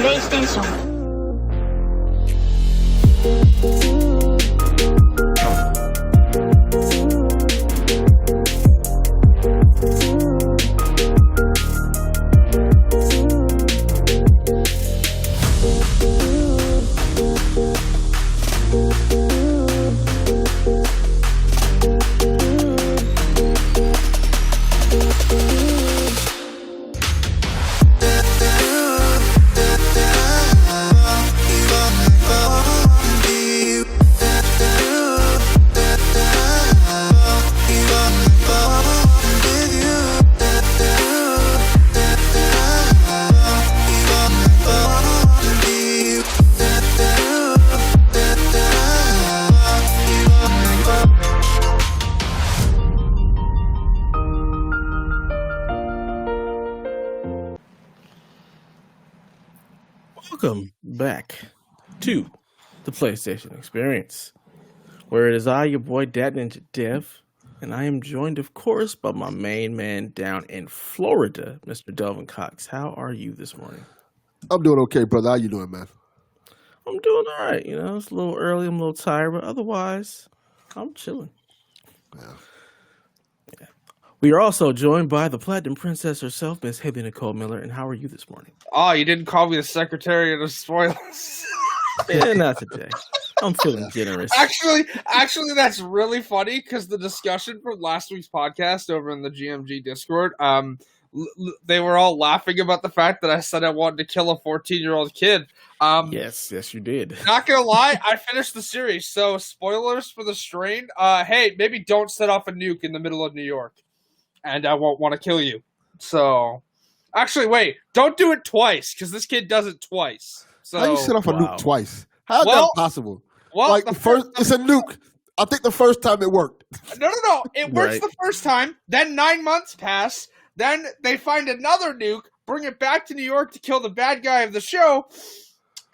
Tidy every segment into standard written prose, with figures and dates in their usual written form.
PlayStation。Welcome back to the PlayStation Experience, where it is I, your boy, Dat Ninja Dev, and I am joined, of course, by my main man down in Florida, Mr. Delvin Cox. How are you this morning? I'm doing okay, brother. How you doing, man? I'm doing all right. You know, it's a little early. I'm a little tired, but otherwise, I'm chilling. Yeah. We are also joined by the Platinum Princess herself, Miss Hibby Nicole Miller. And how are you this morning? Oh, you didn't call me the secretary of the spoilers. Yeah, not today. I'm feeling generous. Actually, that's really funny because the discussion from last week's podcast over in the GMG Discord, they were all laughing about the fact that I said I wanted to kill a 14-year-old kid. Yes, you did. Not gonna lie, I finished the series, so spoilers for the strain. Hey, maybe don't set off a nuke in the middle of New York, and I won't want to kill you. So, actually, wait, don't do it twice because this kid does it twice. So, how you set off a nuke twice? How is that possible? Well, like the first, it's a nuke. I think the first time it worked. No. It works the first time. Then 9 months pass. Then they find another nuke, bring it back to New York to kill the bad guy of the show,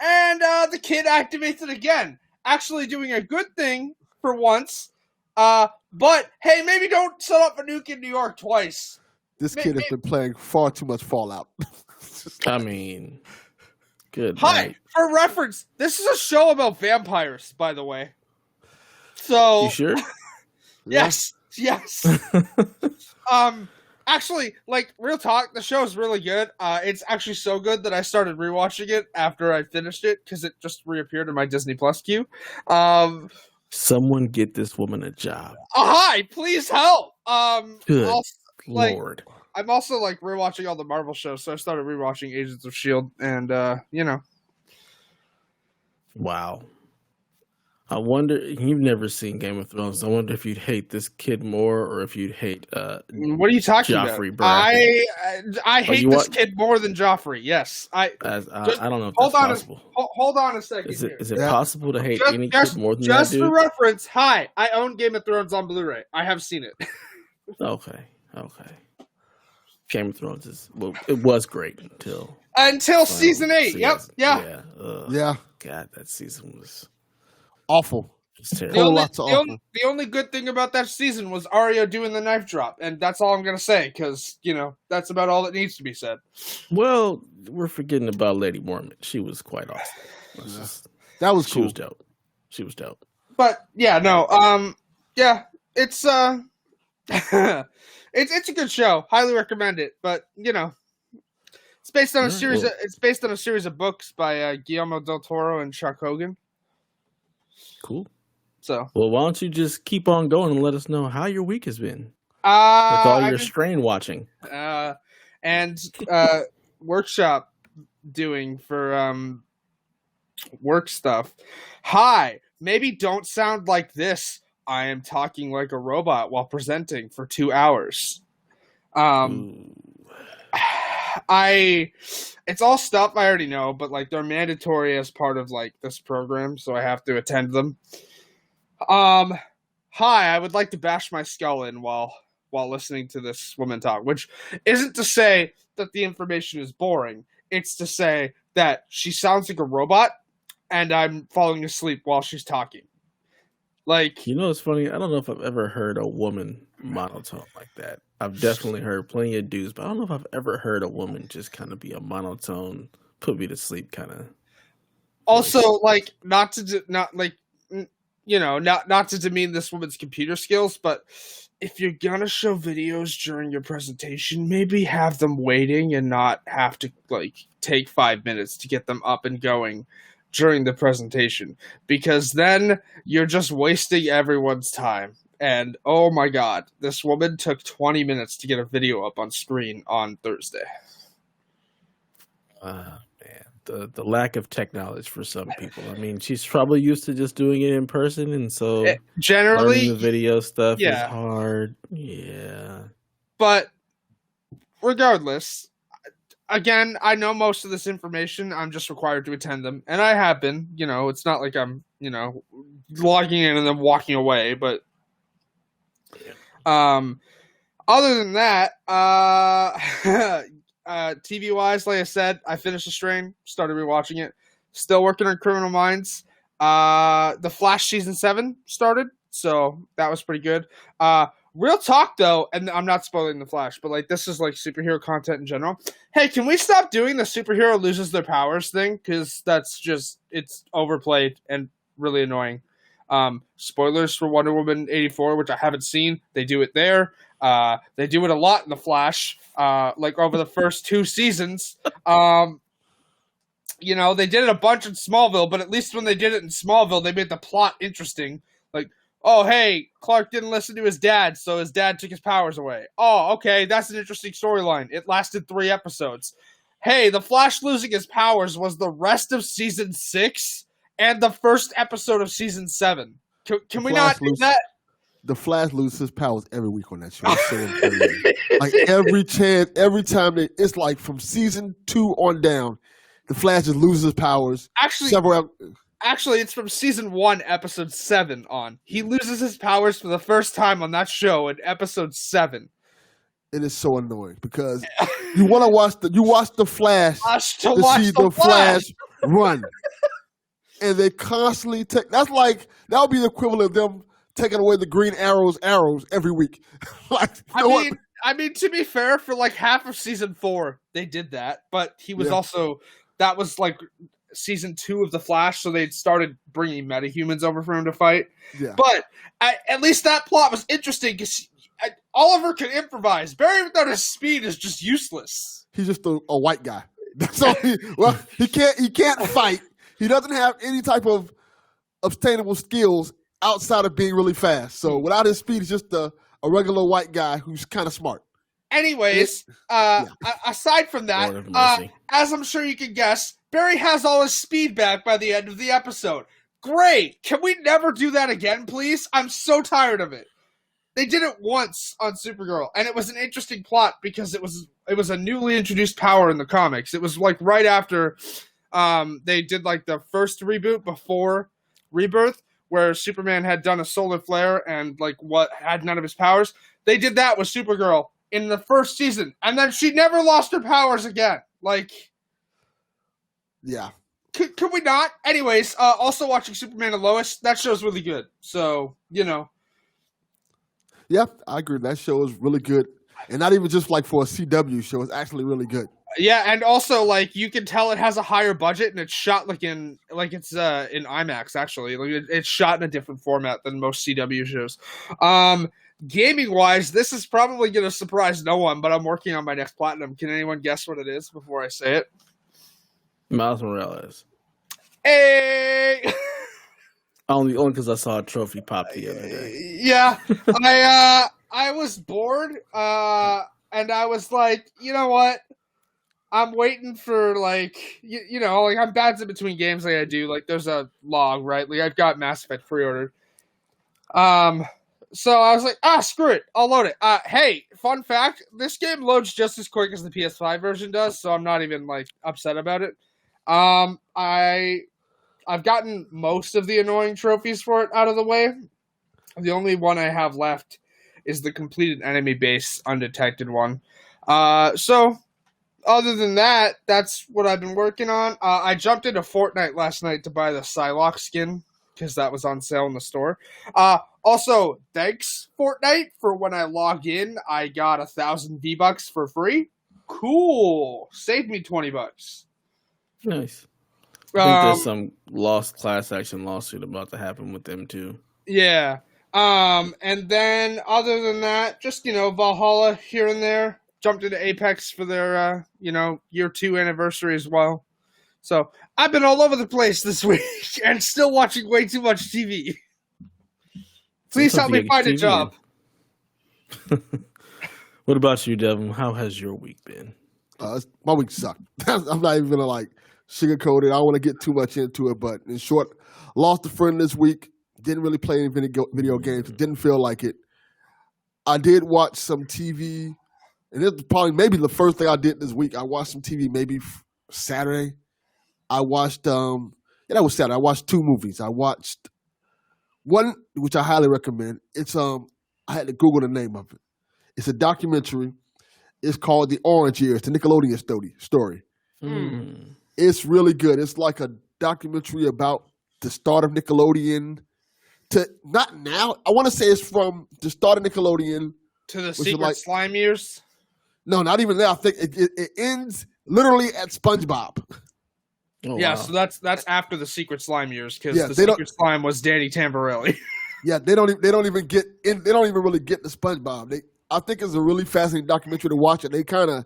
and the kid activates it again. Actually doing a good thing for once. But, hey, maybe don't set up a nuke in New York twice. This kid has been playing far too much Fallout. I mean, good Hi, night. For reference, this is a show about vampires, by the way. So, you sure? Yes. Actually, like, real talk, the show is really good. It's actually so good that I started rewatching it after I finished it because it just reappeared in my Disney Plus queue. Someone get this woman a job. Hi, please help. Good also, Lord. I'm also like rewatching all the Marvel shows, so I started rewatching Agents of S.H.I.E.L.D. and you know. Wow. I wonder, you've never seen Game of Thrones. I wonder if you'd hate this kid more or if you'd hate what are you talking Geoffrey about? Baratheon. I hate this kid more than Joffrey. Yes. I don't know if that's possible. Hold on a second. Is it possible to hate any kid more than that, Just dude? for reference, hi, I own Game of Thrones on Blu-ray. I have seen it. Okay. Game of Thrones it was great until season 8. Yep. Yeah. God, that season was awful. The only good thing about that season was Arya doing the knife drop, and that's all I'm gonna say because that's about all that needs to be said. Well, we're forgetting about Lady Mormont. She was quite awesome. That was cool. She was dope. But yeah, no, it's it's a good show. Highly recommend it. But it's based on a series. It's based on a series of books by Guillermo del Toro and Chuck Hogan. Cool. So, well, why don't you just keep on going and let us know how your week has been with all your strain watching and workshop doing for work stuff. Hi, maybe don't sound like this. I am talking like a robot while presenting for 2 hours. It's all stuff I already know, but like they're mandatory as part of like this program, so I have to attend them. Hi, I would like to bash my skull in while listening to this woman talk, which isn't to say that the information is boring. It's to say that she sounds like a robot and I'm falling asleep while she's talking. Like, it's funny. I don't know if I've ever heard a woman monotone like that. I've definitely heard plenty of dudes, but I don't know if I've ever heard a woman just kind of be a monotone put me to sleep kind of. Also, like, not to demean this woman's computer skills, but if you're gonna show videos during your presentation, maybe have them waiting and not have to like take 5 minutes to get them up and going during the presentation, because then you're just wasting everyone's time. And oh my god, this woman took 20 minutes to get a video up on screen on Thursday. Man, the lack of tech knowledge for some people. I mean, she's probably used to just doing it in person, and so generally learning the video stuff is hard. Yeah. But regardless, again, I know most of this information. I'm just required to attend them, and I have been. You know, it's not like I'm, logging in and then walking away. But other than that, TV wise, like I said, I finished The Strain, started rewatching it. Still working on Criminal Minds. The Flash season 7 started, so that was pretty good. Real talk though, and I'm not spoiling The Flash, but like this is like superhero content in general. Hey, can we stop doing the superhero loses their powers thing? Because that's just, it's overplayed and really annoying. Spoilers for Wonder Woman 84, which I haven't seen. They do it there. They do it a lot in The Flash, like over the first 2 seasons. They did it a bunch in Smallville, but at least when they did it in Smallville, they made the plot interesting. Like, oh, hey, Clark didn't listen to his dad, so his dad took his powers away. Oh, okay, that's an interesting storyline. It lasted 3 episodes. Hey, the Flash losing his powers was the rest of season 6 and the first episode of season 7. Can we not do that? The Flash loses his powers every week on that show. It's so insane. Like every time it's like from season 2 on down, the Flash just loses his powers. Actually, it's from season 1, episode 7 on. He loses his powers for the first time on that show in episode 7. It is so annoying because you want to watch the Flash to see the Flash run, and they constantly take. That would be the equivalent of them taking away the Green Arrow's arrows every week. I mean, to be fair, for like half of season 4, they did that, but he was that was like season 2 of The Flash, so they'd started bringing metahumans over for him to fight. Yeah. But at least that plot was interesting because Oliver can improvise. Barry without his speed is just useless. He's just a white guy. That's all. He can't fight. He doesn't have any type of obtainable skills outside of being really fast. So without his speed, he's just a regular white guy who's kind of smart. Anyways, aside from that, as I'm sure you can guess, Barry has all his speed back by the end of the episode. Great! Can we never do that again, please? I'm so tired of it. They did it once on Supergirl, and it was an interesting plot because it was a newly introduced power in the comics. It was like right after they did like the first reboot before Rebirth, where Superman had done a solar flare and like had none of his powers. They did that with Supergirl in the first season, and then she never lost her powers again. Like, yeah. Could we not? Anyways, also watching Superman and Lois, that show's really good. So, Yeah, I agree. That show is really good. And not even just like for a CW show, it's actually really good. Yeah, and also like you can tell it has a higher budget and it's shot in IMAX actually. Like it's shot in a different format than most CW shows. Gaming wise, this is probably gonna surprise no one, but I'm working on my next platinum. Can anyone guess what it is before I say it? Miles Morales. Hey. Only because I saw a trophy pop the other day. Yeah, I was bored, and I was like, you know what? I'm waiting for like, like I'm bouncing between games like I do. Like there's a log, right? Like I've got Mass Effect pre-ordered. So I was like, screw it, I'll load it. Hey, fun fact: this game loads just as quick as the PS5 version does, so I'm not even like upset about it. I've gotten most of the annoying trophies for it out of the way. The only one I have left is the completed enemy base undetected one. So other than that, that's what I've been working on. I jumped into Fortnite last night to buy the Psylocke skin because that was on sale in the store. Also, thanks Fortnite for when I log in, I got 1,000 V-Bucks for free. Cool. Saved me $20. Nice. I think there's some lost class action lawsuit about to happen with them too. Yeah. And then other than that, just, Valhalla here and there. Jumped into Apex for their, year 2 anniversary as well. So I've been all over the place this week and still watching way too much TV. Please help me find a job. What about you, Devin? How has your week been? My week sucked. I'm not even gonna sugarcoat it. I don't want to get too much into it, but in short, lost a friend this week. Didn't really play any video games. Didn't feel like it. I did watch some TV, and it was probably maybe the first thing I did this week. I watched some TV maybe Saturday. I watched that was Saturday. I watched 2 movies. I watched one which I highly recommend. It's I had to Google the name of it. It's a documentary. It's called The Orange Years, the Nickelodeon story. Mm. It's really good. It's like a documentary about the start of Nickelodeon to not now. I want to say it's from the start of Nickelodeon to the secret slime years. No, not even that. I think it ends literally at SpongeBob. Oh, wow. Yeah, so that's after the secret slime years because the secret slime was Danny Tamborelli. Yeah, they don't even get in. They don't even really get the SpongeBob. I think it's a really fascinating documentary to watch, and they kind of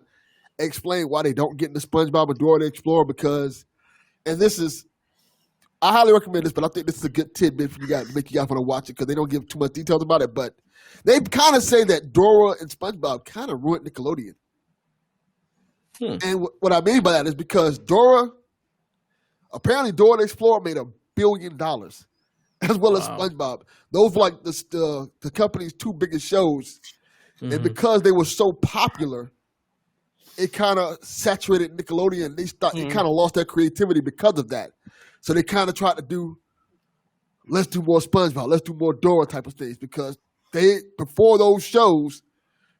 explain why they don't get into SpongeBob and Dora the Explorer I highly recommend this, but I think this is a good tidbit for you guys to make you guys want to watch it because they don't give too much details about it. But they kind of say that Dora and SpongeBob kind of ruined Nickelodeon. And what I mean by that is because apparently Dora the Explorer made $1 billion as well as SpongeBob. Those were the company's 2 biggest shows. Mm-hmm. And because they were so popular, it kind of saturated Nickelodeon. It kind of lost their creativity because of that. So they kind of tried to let's do more SpongeBob, let's do more Dora type of things because before those shows,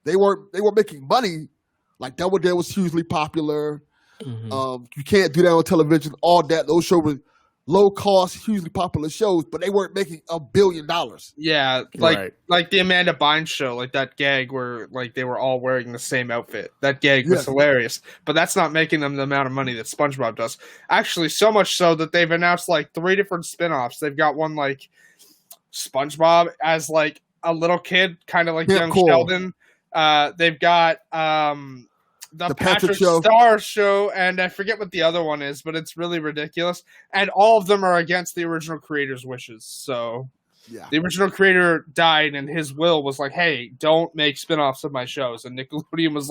they were making money. Like Double Dare was hugely popular. Mm-hmm. You Can't Do That on Television. All that. Those shows were low cost, hugely popular shows, but they weren't making $1 billion. Yeah, like the Amanda Bynes show, like that gag where they were all wearing the same outfit. That gag was hilarious, but that's not making them the amount of money that SpongeBob does. Actually, so much so that they've announced 3 different spin-offs. They've got one SpongeBob as a little kid, kind of like young Sheldon. They've got the Patrick Star show, and I forget what the other one is, but it's really ridiculous. And all of them are against the original creator's wishes. So the original creator died, and his will was hey, don't make spin-offs of my shows. And Nickelodeon was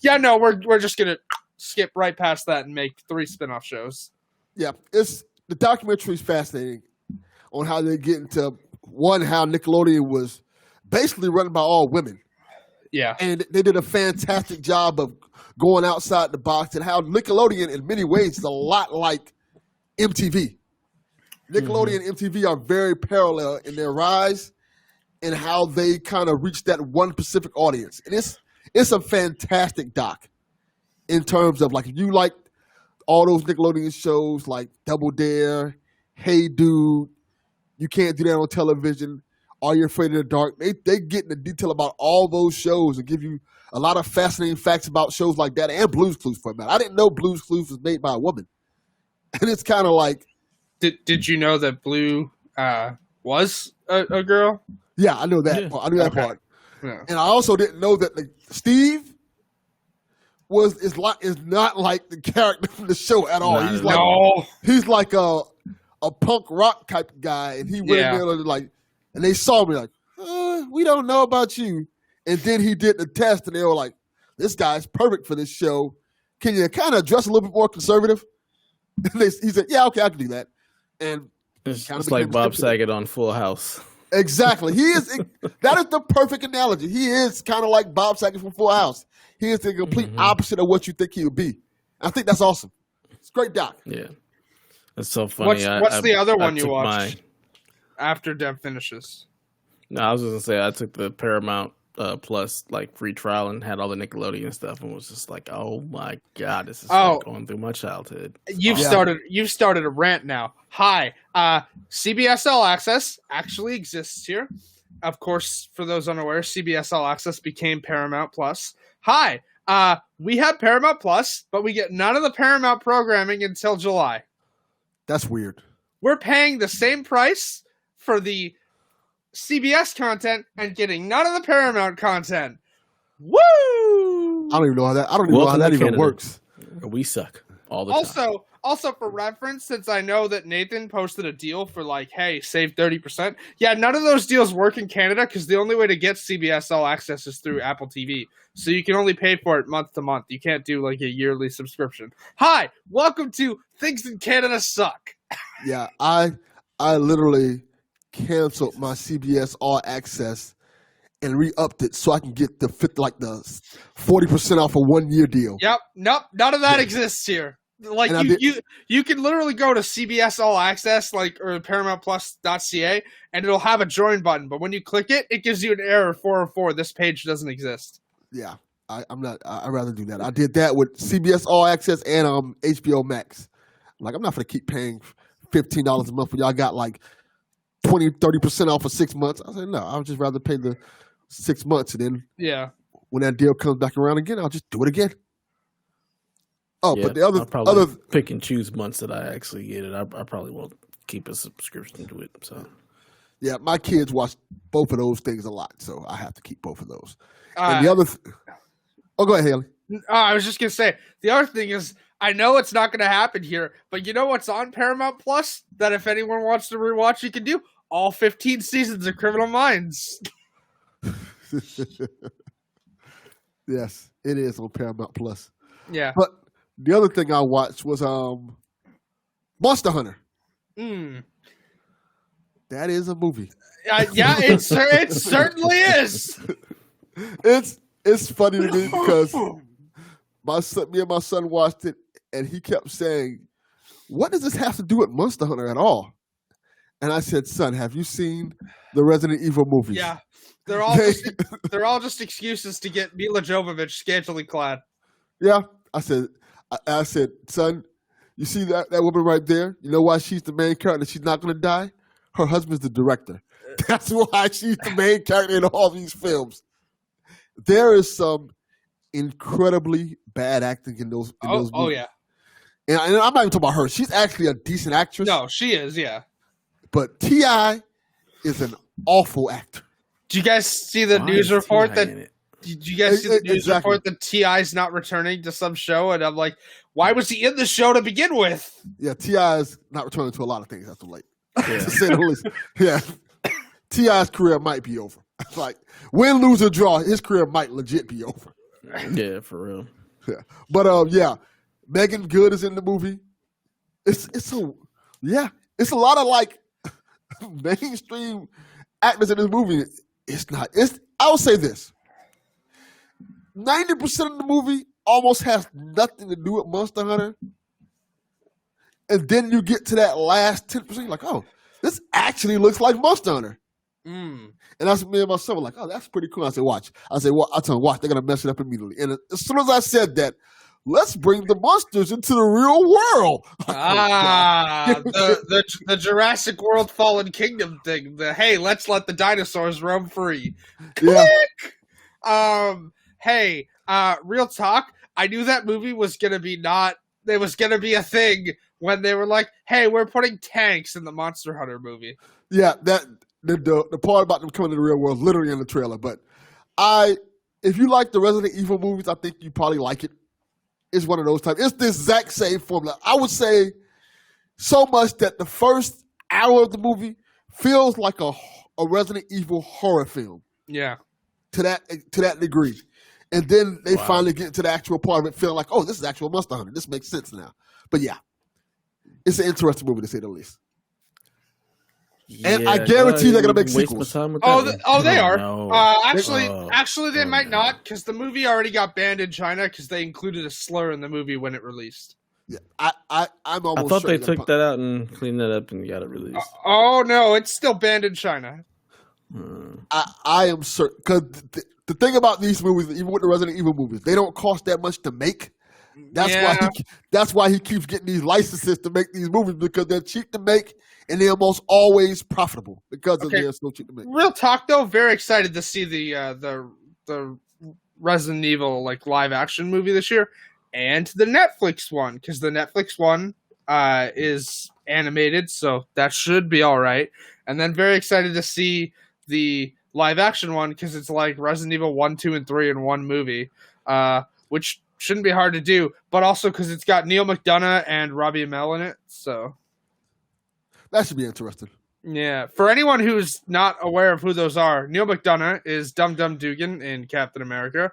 yeah, no, we're just going to skip right past that and make 3 spin-off shows. Yeah, the documentary is fascinating on how they get into, how Nickelodeon was basically run by all women. Yeah. And they did a fantastic job of going outside the box and how Nickelodeon in many ways is a lot like MTV. Nickelodeon and MTV are very parallel in their rise and how they kind of reach that one specific audience. And it's a fantastic doc in terms of if you like all those Nickelodeon shows like Double Dare, Hey Dude, You Can't Do That on Television, Are You Afraid of the Dark? They get into detail about all those shows and give you a lot of fascinating facts about shows like that and Blue's Clues for a minute. I didn't know Blue's Clues was made by a woman. And it's kind of Did you know that Blue was a girl? Yeah, I know that. Yeah. I knew that part. Yeah. And I also didn't know that Steve is not like the character from the show at all. He's like a punk rock type guy, and he went in there and they saw me we don't know about you. And then he did the test, and they were like, "This guy's perfect for this show. Can you kind of dress a little bit more conservative?" And he said, "Yeah, okay, I can do that." And it's like Bob Saget on Full House. Exactly. That is the perfect analogy. He is kind of like Bob Saget from Full House. He is the complete opposite of what you think he would be. I think that's awesome. It's a great doc. Yeah. That's so funny. What's the other one you watched after Dev finishes? No, I was just going to say I took the Paramount Plus free trial and had all the Nickelodeon stuff and was just oh my God, this is going through my childhood. You've started a rant now. Hi, CBS All Access actually exists here. Of course, for those unaware, CBS All Access became Paramount Plus. Hi, we have Paramount Plus, but we get none of the Paramount programming until July. That's weird. We're paying the same price for the CBS content and getting none of the Paramount content. Woo! I don't even know how that even works. We suck all the time. Also, for reference, since I know that Nathan posted a deal for like, hey, save 30%. Yeah, none of those deals work in Canada because the only way to get CBS All Access is through Apple TV. So you can only pay for it month to month. You can't do like a yearly subscription. Hi, welcome to Things in Canada Suck. Yeah, I literally canceled my CBS All Access and re-upped it so I can get the 40% off a 1 year deal. Yep, nope, none of that exists here. Like you can literally go to CBS All Access or ParamountPlus.ca and it'll have a join button, but when you click it, it gives you an error 404. This page doesn't exist. Yeah, I'd rather do that. I did that with CBS All Access and HBO Max. Like, I'm not going to keep paying $15 a month when y'all got like 20-30% off for 6 months. I said, no, I would just rather pay the 6 months. And then when that deal comes back around again, I'll just do it again. Oh, yeah, but the I'll probably pick and choose months that I actually get it. I probably won't keep a subscription to it. So, yeah, my kids watch both of those things a lot, so I have to keep both of those. And the other, go ahead, Haley. I was just gonna say the other thing is I know it's not gonna happen here, but you know what's on Paramount Plus that if anyone wants to rewatch, you can do all 15 seasons of Criminal Minds. Yes, it is on Paramount Plus. Yeah, but the other thing I watched was Monster Hunter. That is a movie. Yeah, it certainly is. It's funny to me because me and my son watched it, and he kept saying, "What does this have to do with Monster Hunter at all?" And I said, "Son, have you seen the Resident Evil movies?" Yeah, they're all just excuses to get Mila Jovovich scantily clad. Yeah, I said, son, you see that woman right there? You know why she's the main character? She's not going to die. Her husband's the director. That's why she's the main character in all these films. There is some incredibly bad acting in those movies. Oh, yeah. And I'm not even talking about her. She's actually a decent actress. No, she is, yeah. But T.I. is an awful actor. Did you guys see the news report that... Did you guys see the news report that T.I.'s not returning to some show? And I'm like, why was he in the show to begin with? Yeah, T.I. is not returning to a lot of things after late. Yeah. To say the least. Yeah. T.I.'s career might be over. Like, win, lose, or draw, his career might legit be over. Yeah, for real. Yeah. But, Megan Good is in the movie. It's a lot of, like, mainstream actors in this movie. I will say this. 90% of the movie almost has nothing to do with Monster Hunter. And then you get to that last 10%, you're like, oh, this actually looks like Monster Hunter. And that's me and my son were like, oh, that's pretty cool. I said, watch. I told him, watch, they're going to mess it up immediately. And as soon as I said that, let's bring the monsters into the real world. The Jurassic World Fallen Kingdom thing. Hey, let's let the dinosaurs roam free. Click! Yeah. Hey, real talk, I knew that movie was going to be a thing when they were like, hey, we're putting tanks in the Monster Hunter movie. Yeah, the part about them coming to the real world is literally in the trailer. But if you like the Resident Evil movies, I think you probably like it. It's one of those types. It's the exact same formula. I would say so much that the first hour of the movie feels like a Resident Evil horror film. Yeah. To that degree. And then they finally get to the actual part of it feeling like, oh, this is actual Monster Hunter. This makes sense now. But yeah, it's an interesting movie to say the least. Yeah, and I guarantee they're going to make sequels. They are. No. Actually, they might not because the movie already got banned in China because they included a slur in the movie when it released. Yeah, I'm almost. I thought they took that out and cleaned that up and got it released. Oh no, it's still banned in China. I am certain because the thing about these movies, even with the Resident Evil movies, they don't cost that much to make. That's why he keeps getting these licenses to make these movies because they're cheap to make and they're almost always profitable because they're so cheap to make. Real talk though, very excited to see the Resident Evil like live action movie this year, and the Netflix one, because the Netflix one is animated, so that should be all right. And then very excited to see the live action one, because it's like Resident Evil 1, 2, and 3 in one movie, which shouldn't be hard to do, but also because it's got Neil McDonough and Robbie Amell in it, so that should be interesting. Yeah, for anyone who's not aware of who those are, Neil McDonough is Dum Dum Dugan in Captain America.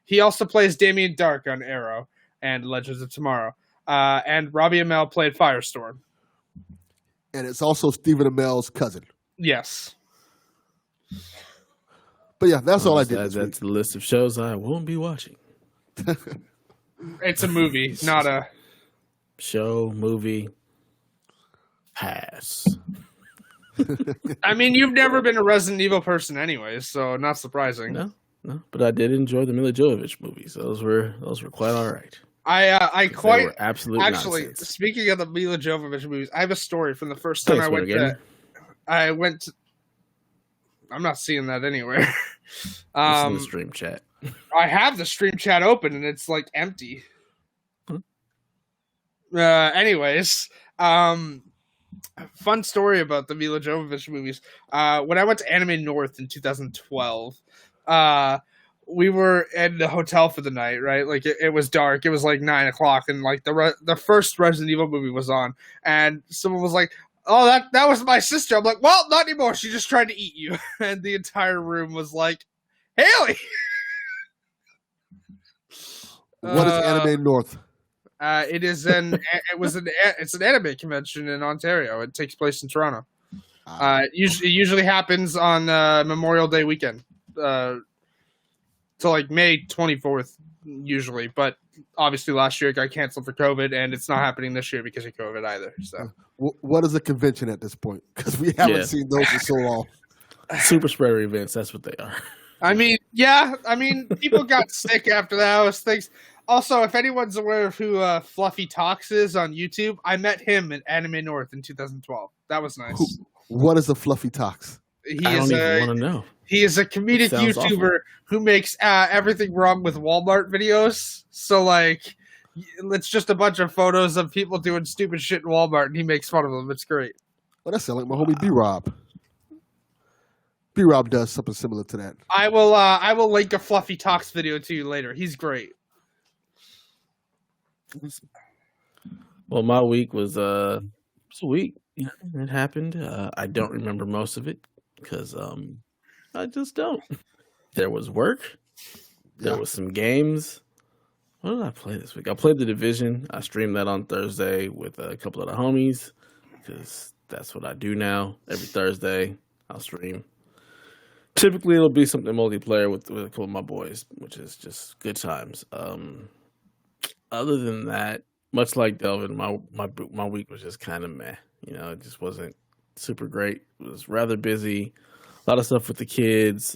He also plays Damien Dark on Arrow and Legends of Tomorrow. And Robbie Amell played Firestorm. And it's also Stephen Amell's cousin. Yes. But yeah, that's all I did. That's the list of shows I won't be watching. It's a movie, not a show, movie. Pass. I mean, you've never been a Resident Evil person anyways, so not surprising. No, but I did enjoy the Mila Jovovich movies. Those were quite all right. I quite absolutely actually nonsense. Speaking of the Mila Jovovich movies, I have a story from the first time I went to. I'm not seeing that anywhere. It's in the stream chat. I have the stream chat open and it's like empty. Anyways, fun story about the Mila Jovovich movies. When I went to Anime North in 2012, we were in the hotel for the night, right? Like it was dark. It was like 9 o'clock, and like the first Resident Evil movie was on, and someone was like, "Oh, that was my sister." I'm like, "Well, not anymore. She just tried to eat you." And the entire room was like, "Haley." What is Anime North? It's an anime convention in Ontario. It takes place in Toronto. It usually happens on Memorial Day weekend. So like May 24th usually, but obviously last year it got canceled for COVID, and it's not happening this year because of COVID either. So what is a convention at this point? Because we haven't seen those in so long. Super spreader events, that's what they are. I mean, people got sick after that. I was thinking. Also, if anyone's aware of who Fluffy Talks is on YouTube, I met him at Anime North in 2012. That was nice. What is a Fluffy Talks? I don't even want to know. He is a comedic YouTuber awful. Who makes everything wrong with Walmart videos. So, like, it's just a bunch of photos of people doing stupid shit in Walmart, and he makes fun of them. It's great. Well, that sounds like my homie B-Rob. B-Rob does something similar to that. I will link a Fluffy Talks video to you later. He's great. Well, my week was a week. Yeah, it happened. I don't remember most of it because I just don't. There was work. There was some games. What did I play this week? I played The Division. I streamed that on Thursday with a couple of the homies because that's what I do now. Every Thursday, I'll stream. Typically, it'll be something multiplayer with a couple of my boys, which is just good times. Other than that, much like Delvin, my week was just kind of meh. You know, it just wasn't super great. It was rather busy. A lot of stuff with the kids.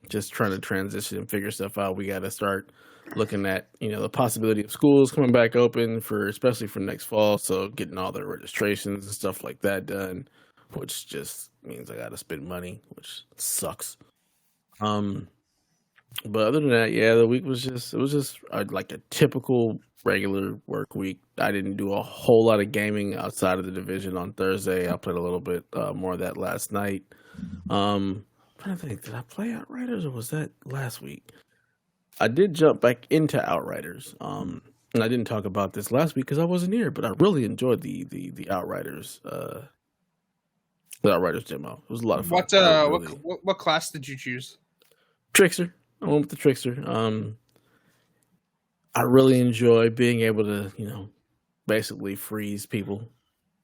Just trying to transition and figure stuff out. We got to start looking at, the possibility of schools coming back open especially for next fall. So getting all their registrations and stuff like that done, which just means I got to spend money, which sucks. But other than that, the week was just like a typical regular work week. I didn't do a whole lot of gaming outside of The Division on Thursday. I played a little bit more of that last night. I'm trying to think, did I play Outriders or was that last week? I did jump back into Outriders. And I didn't talk about this last week because I wasn't here, but I really enjoyed the Outriders the Outriders demo. It was a lot of fun. What class did you choose? Trickster. I went with the Trickster. I really enjoy being able to, basically freeze people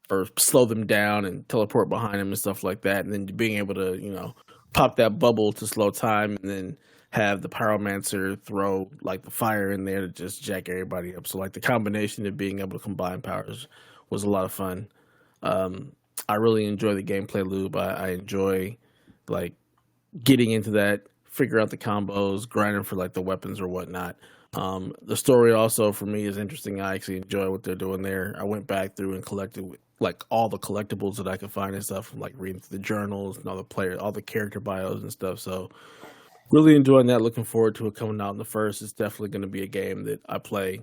or slow them down and teleport behind them and stuff like that. And then being able to, pop that bubble to slow time and then have the Pyromancer throw like the fire in there to just jack everybody up. So like the combination of being able to combine powers was a lot of fun. I really enjoy the gameplay loop. I enjoy like getting into that, figure out the combos, grinding for like the weapons or whatnot. The story also for me is interesting. I actually enjoy what they're doing there. I went back through and collected like all the collectibles that I could find and stuff, from like reading through the journals and all the character bios and stuff. So Really enjoying that. Looking forward to it coming out in the first. It's definitely going to be a game that I play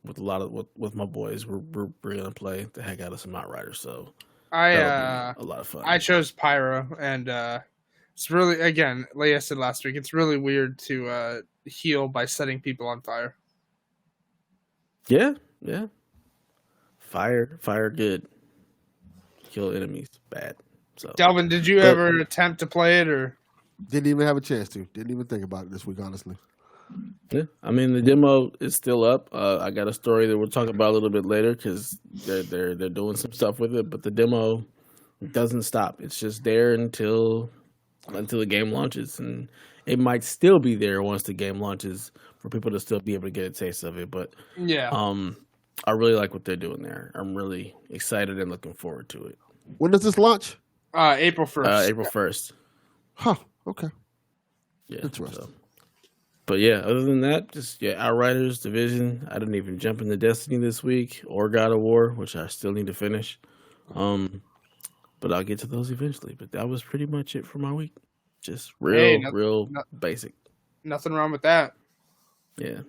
with a lot of with my boys. We're going to play the heck out of some Outriders, so that'll be a lot of fun. I chose Pyro, and it's really, again, like I said last week, it's really weird to heal by setting people on fire. Yeah. Fire good. Kill enemies bad. So Delvin, did you ever attempt to play it, or didn't even have a chance to? Didn't even think about it this week, honestly. Yeah, I mean the demo is still up. I got a story that we'll talk about a little bit later because they're doing some stuff with it, but the demo doesn't stop. It's just there until the game launches, and it might still be there once the game launches for people to still be able to get a taste of it. But yeah, I really like what they're doing there. I'm really excited and looking forward to it. When does this launch? April 1st. April 1st. Huh. Okay. Yeah. Interesting. So. But yeah, other than that, just Outriders, Division. I didn't even jump into Destiny this week or God of War, which I still need to finish. But I'll get to those eventually. But that was pretty much it for my week. Just real basic. Nothing wrong with that. Yeah.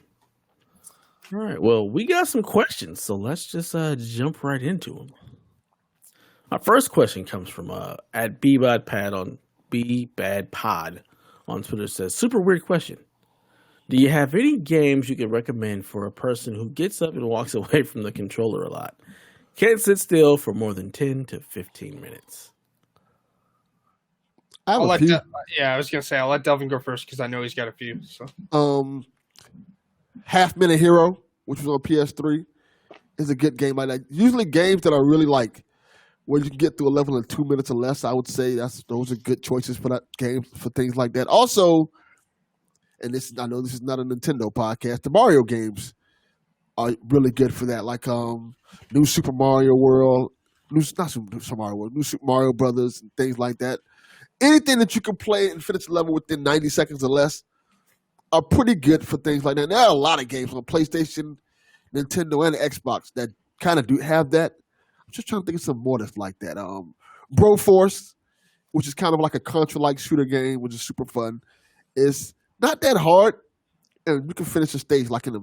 All right. Well, we got some questions, so let's just jump right into them. Our first question comes from at BBadPod on Twitter. Says, super weird question. Do you have any games you could recommend for a person who gets up and walks away from the controller a lot? Can't sit still for more than 10 to 15 minutes. I was going to say, I'll let Delvin go first because I know he's got a few. So, Half Minute Hero, which was on PS3, is a good game like that. Usually games that are really like where you can get through a level in 2 minutes or less, I would say those are good choices for that game, for things like that. Also, and I know this is not a Nintendo podcast, the Mario games are really good for that. Like New Super Mario World, New Super Mario Brothers, and things like that. Anything that you can play and finish a level within 90 seconds or less are pretty good for things like that. And there are a lot of games on PlayStation, Nintendo, and Xbox that kind of do have that. I'm just trying to think of some more that's like that. Broforce, which is kind of like a Contra-like shooter game, which is super fun. It's not that hard, and you can finish a stage like in a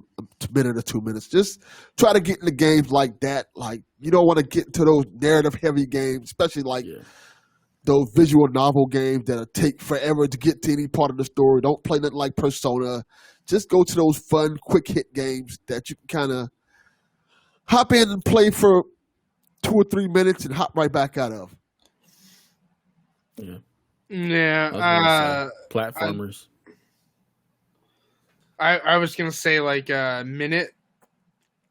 minute or 2 minutes. Just try to get into games like that. Like, you don't want to get into those narrative-heavy games, especially like those visual novel games that take forever to get to any part of the story. Don't play nothing like Persona. Just go to those fun, quick-hit games that you can kind of hop in and play for 2 or 3 minutes and hop right back out of. Yeah. Platformers. I was going to say like Minute.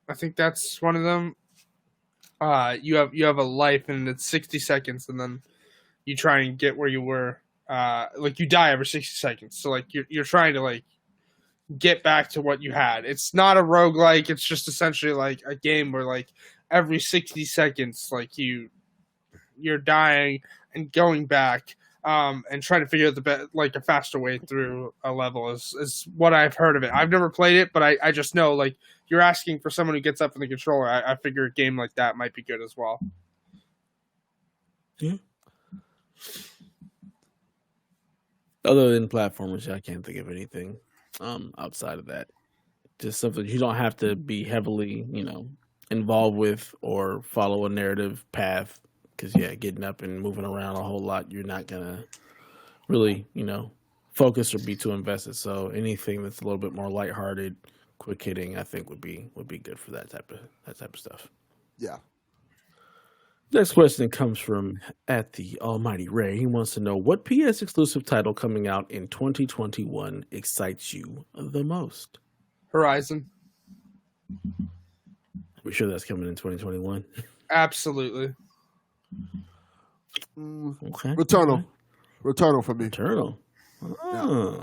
I think that's one of them. You have a life and it's 60 seconds and then you try and get where you were. Like you die every 60 seconds. So like you're trying to like get back to what you had. It's not a roguelike. It's just essentially like a game where like every 60 seconds like you're dying and going back and trying to figure out a faster way through a level is what I've heard of it. I've never played it, but I just know like you're asking for someone who gets up from the controller. I figure a game like that might be good as well. Yeah. Other than platformers, I can't think of anything outside of that. Just something you don't have to be heavily, involved with or follow a narrative path. Because, getting up and moving around a whole lot, you're not going to really, focus or be too invested. So anything that's a little bit more lighthearted, quick hitting, I think would be good for that type of stuff. Yeah. Next question comes from at the Almighty Ray. He wants to know what PS exclusive title coming out in 2021 excites you the most? Horizon. We sure that's coming in 2021? Absolutely. Okay. Returnal for me. Returnal. Yeah.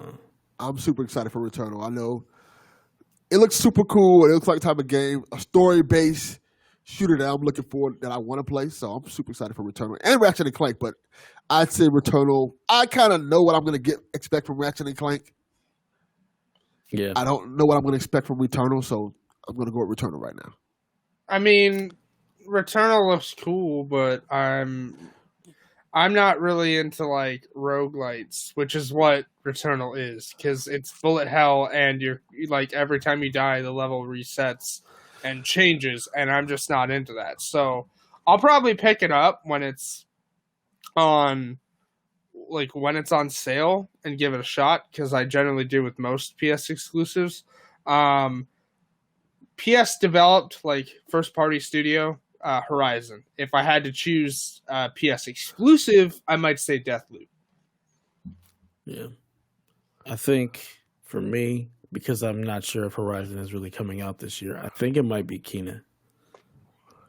I'm super excited for Returnal. I know it looks super cool. It looks like the type of game, a story-based shooter that I'm looking for, that I want to play. So I'm super excited for Returnal and Ratchet and Clank. But I'd say Returnal. I kind of know what I'm going to expect from Ratchet and Clank. Yeah. I don't know what I'm going to expect from Returnal, so I'm going to go with Returnal right now. I mean, Returnal looks cool, but I'm not really into like roguelites, which is what Returnal is, because it's bullet hell, and you're like every time you die, the level resets and changes, and I'm just not into that. So I'll probably pick it up when it's on sale and give it a shot, because I generally do with most PS exclusives. PS developed like first party studio. Horizon. If I had to choose PS exclusive, I might say Deathloop. Yeah. I think for me, because I'm not sure if Horizon is really coming out this year, I think it might be Kena.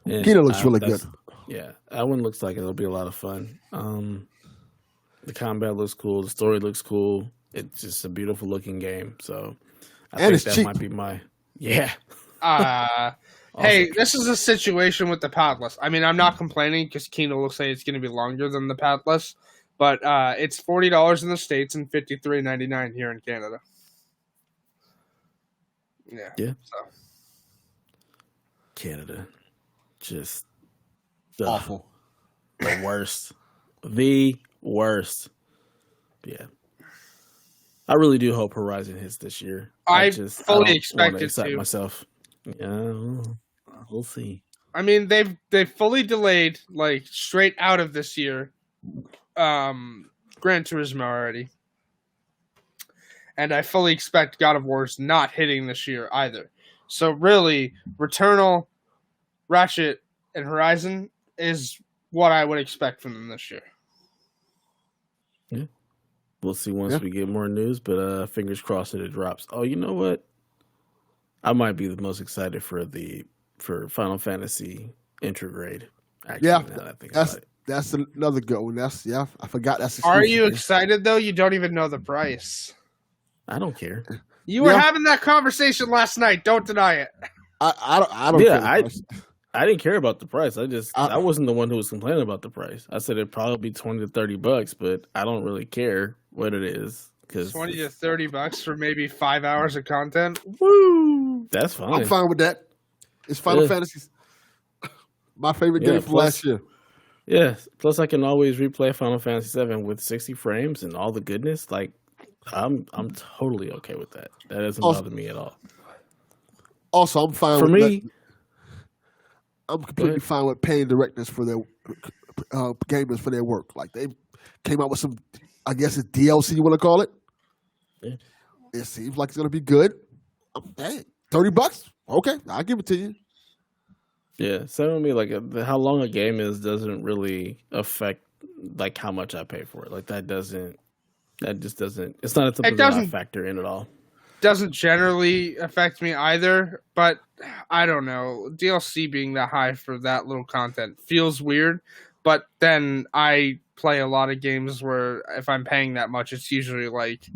Kena looks really good. Yeah, that one looks like it'll be a lot of fun. The combat looks cool. The story looks cool. It's just a beautiful looking game. So I think that cheap. Might be my... Yeah. Hey, this is a situation with the padless. I mean, I'm not complaining because Kena looks like it's going to be longer than the padless, but it's $40 in the States and $53.99 here in Canada. Yeah. So. Canada. Just awful. The worst. The worst. Yeah. I really do hope Horizon hits this year. I fully expect it to. Myself. Yeah, we'll see. I mean, they've fully delayed, like, straight out of this year, Gran Turismo already. And I fully expect God of War's not hitting this year either. So really, Returnal, Ratchet, and Horizon is what I would expect from them this year. Yeah. We'll see once we get more news, but fingers crossed that it drops. Oh, you know what? I might be the most excited for Final Fantasy Intergrade. Actually, that's another good one. I forgot that's. Are you excited though? You don't even know the price. I don't care. You were having that conversation last night. Don't deny it. I don't. Yeah, I didn't care about the price. I wasn't the one who was complaining about the price. I said it'd probably be $20 to $30, but I don't really care what it is. $20 to $30 for maybe 5 hours of content. Woo! That's fine. I'm fine with that. It's Final Fantasy, my favorite game from last year. Yeah. Plus, I can always replay Final Fantasy VII with 60 frames and all the goodness. Like, I'm totally okay with that. That doesn't bother me at all. Also, I'm fine for with me. I'm completely fine with paying directors for their gamers for their work. Like they came out with some, I guess it's DLC you want to call it. Yeah. It seems like it's gonna be good. Hey, $30? Okay, I'll give it to you. Yeah, same with me. Like how long a game is doesn't really affect like how much I pay for it. Like that just doesn't. It's not something that I factor in at all. Doesn't generally affect me either, but I don't know. DLC being that high for that little content feels weird, but then I play a lot of games where if I'm paying that much, it's usually like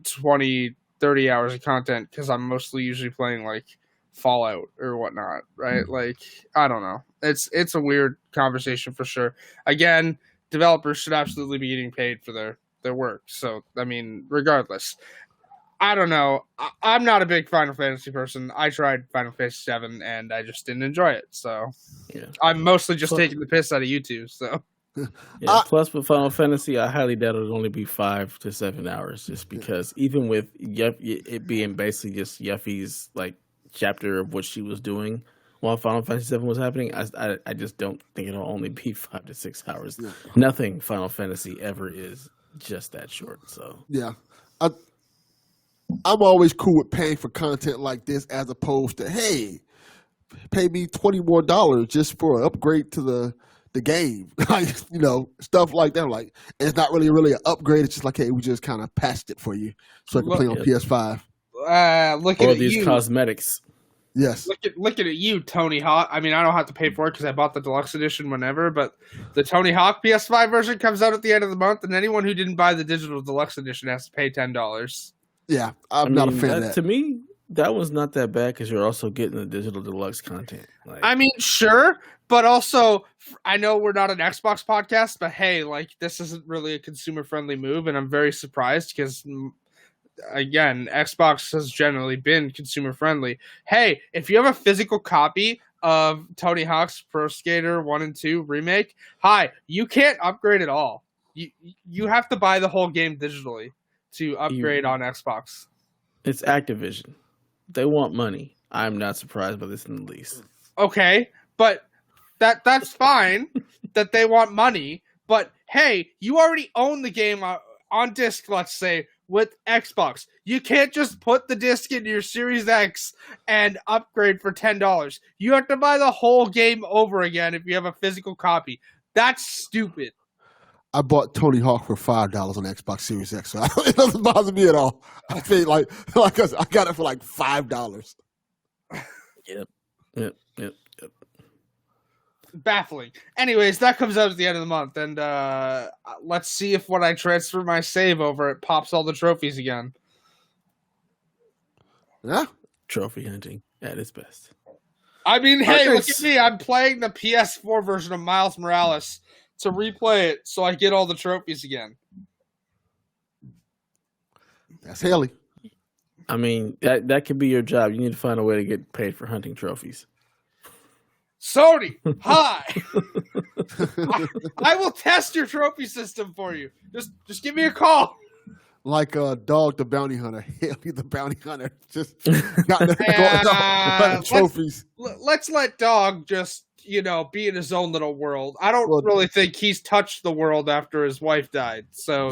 20, 30 hours of content because I'm mostly usually playing like Fallout or whatnot, right? Like, I don't know. It's a weird conversation for sure. Again, developers should absolutely be getting paid for their work. So, I mean, regardless. I don't know. I'm not a big Final Fantasy person. I tried Final Fantasy VII and I just didn't enjoy it. So I'm mostly just taking the piss out of you two. So plus with Final Fantasy, I highly doubt it'll only be 5 to 7 hours, just because even with it being basically just Yuffie's like chapter of what she was doing while Final Fantasy VII was happening, I just don't think it'll only be 5 to 6 hours. Yeah. Nothing Final Fantasy ever is just that short. So I'm always cool with paying for content like this as opposed to, hey, pay me $20 more just for an upgrade to the game. Like, stuff like that. Like, it's not really an upgrade. It's just like, hey, we just kind of patched it for you so I can play on PS5. Looking at these cosmetics. Yes. Looking at you, Tony Hawk. I mean, I don't have to pay for it because I bought the deluxe edition whenever, but the Tony Hawk PS5 version comes out at the end of the month, and anyone who didn't buy the digital deluxe edition has to pay $10. Yeah, I'm not a fan of that. To me, that was not that bad because you're also getting the digital deluxe content. Like, I mean, sure, but also, I know we're not an Xbox podcast, but hey, like, this isn't really a consumer-friendly move, and I'm very surprised because, again, Xbox has generally been consumer-friendly. Hey, if you have a physical copy of Tony Hawk's Pro Skater 1 and 2 remake. Hi, you can't upgrade at all. You have to buy the whole game digitally to upgrade on Xbox. It's Activision. They want money. I'm not surprised by this in the least. Okay, but that's fine that they want money. But hey, you already own the game on disc, let's say, with Xbox. You can't just put the disc into your Series X and upgrade for $10. You have to buy the whole game over again if you have a physical copy. That's stupid. I bought Tony Hawk for $5 on Xbox Series X, so it doesn't bother me at all. I paid I got it for like $5. Yep. Baffling. Anyways, that comes out at the end of the month, and let's see if when I transfer my save over, it pops all the trophies again. Yeah, trophy hunting at its best. I mean, hey, look at me! I'm playing the PS4 version of Miles Morales to replay it, so I get all the trophies again. That's Haley. I mean, that could be your job. You need to find a way to get paid for hunting trophies. Sony, hi! I will test your trophy system for you. Just give me a call. Like Dog the Bounty Hunter, Haley the Bounty Hunter, just got trophies. Let's let Dog just be in his own little world. I don't really think he's touched the world after his wife died. So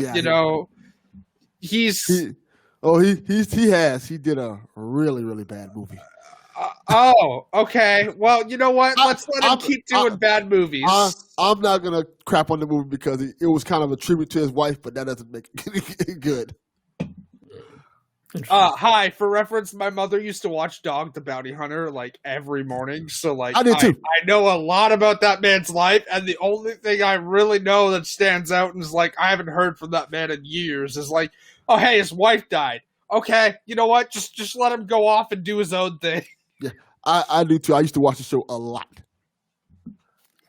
he has. He did a really, really bad movie. Okay. Well, you know what? Let's let him keep doing bad movies. I'm not going to crap on the movie because it was kind of a tribute to his wife, but that doesn't make it good. Hi, for reference, my mother used to watch Dog the Bounty Hunter like every morning. So I did too. I know a lot about that man's life, and the only thing I really know that stands out and is like I haven't heard from that man in years is like, oh hey, his wife died. Okay, you know what? Just let him go off and do his own thing. Yeah, I do too. I used to watch the show a lot.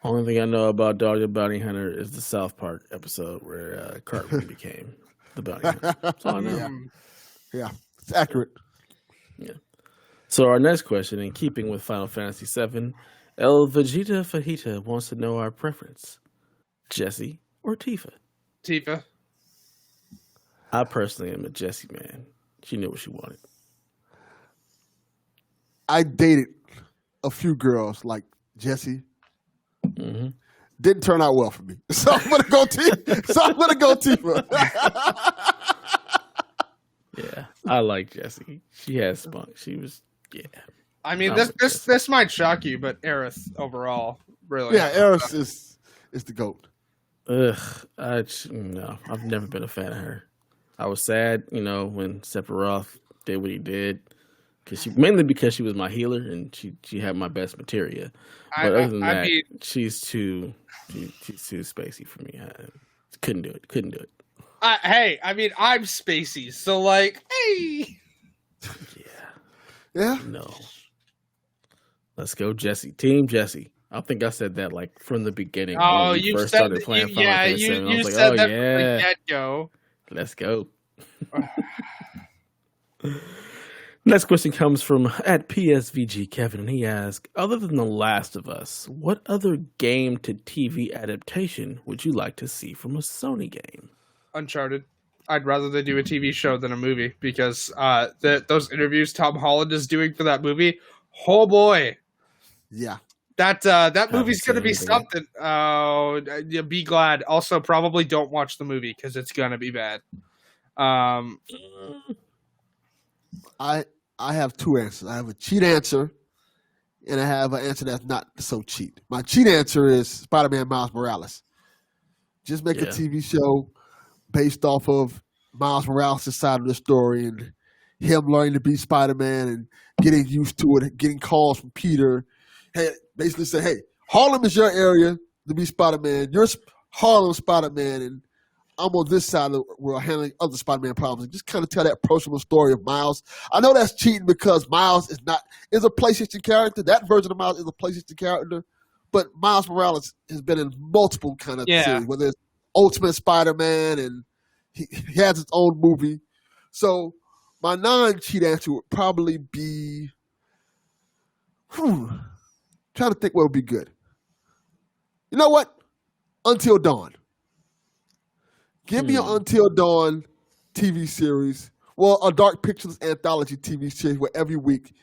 Only thing I know about Dog the Bounty Hunter is the South Park episode where Cartman became the bounty hunter. That's all I know. Yeah, it's accurate. Yeah. So our next question, in keeping with Final Fantasy VII, El Vegeta Fajita wants to know our preference: Jessie or Tifa? Tifa. I personally am a Jessie man. She knew what she wanted. I dated a few girls like Jessie. Mm-hmm. Didn't turn out well for me, so I'm gonna go Tifa. Yeah, I like Jessie. She has spunk. She was, I mean, this might shock you, but Aerith overall, really. Yeah, Aerith is the GOAT. No, I've never been a fan of her. I was sad, when Sephiroth did what he did, mainly because she was my healer and she had my best materia. But other than that, she's too spacey for me. I couldn't do it. Hey, I mean, I'm spacey, so hey. Yeah. No. Let's go, Jessie. Team Jessie. I think I said that from the beginning. Oh, when we you first said started playing Final Fantasy VII. I was said that from the get-go. Let's go. Next question comes from at PSVG Kevin, and he asks, other than The Last of Us, what other game to TV adaptation would you like to see from a Sony game? Uncharted. I'd rather they do a TV show than a movie because those interviews Tom Holland is doing for that movie, oh boy. Yeah. That movie's going to be something. Oh, be glad. Also, probably don't watch the movie because it's going to be bad. I have two answers. I have a cheat answer, and I have an answer that's not so cheat. My cheat answer is Spider-Man Miles Morales. Just make a TV show based off of Miles Morales' side of the story and him learning to be Spider-Man and getting used to it, getting calls from Peter. Hey, basically say, hey, Harlem is your area to be Spider-Man. You're Harlem Spider-Man, and I'm on this side of the world handling other Spider-Man problems. And just kind of tell that personal story of Miles. I know that's cheating because Miles is a PlayStation character. That version of Miles is a PlayStation character. But Miles Morales has been in multiple kind of series, whether it's Ultimate Spider-Man and he has his own movie. So my non-cheat answer would probably be trying to think what would be good. You know what? Until Dawn. Give me an Until Dawn TV series. Well, a Dark Pictures anthology TV series where every week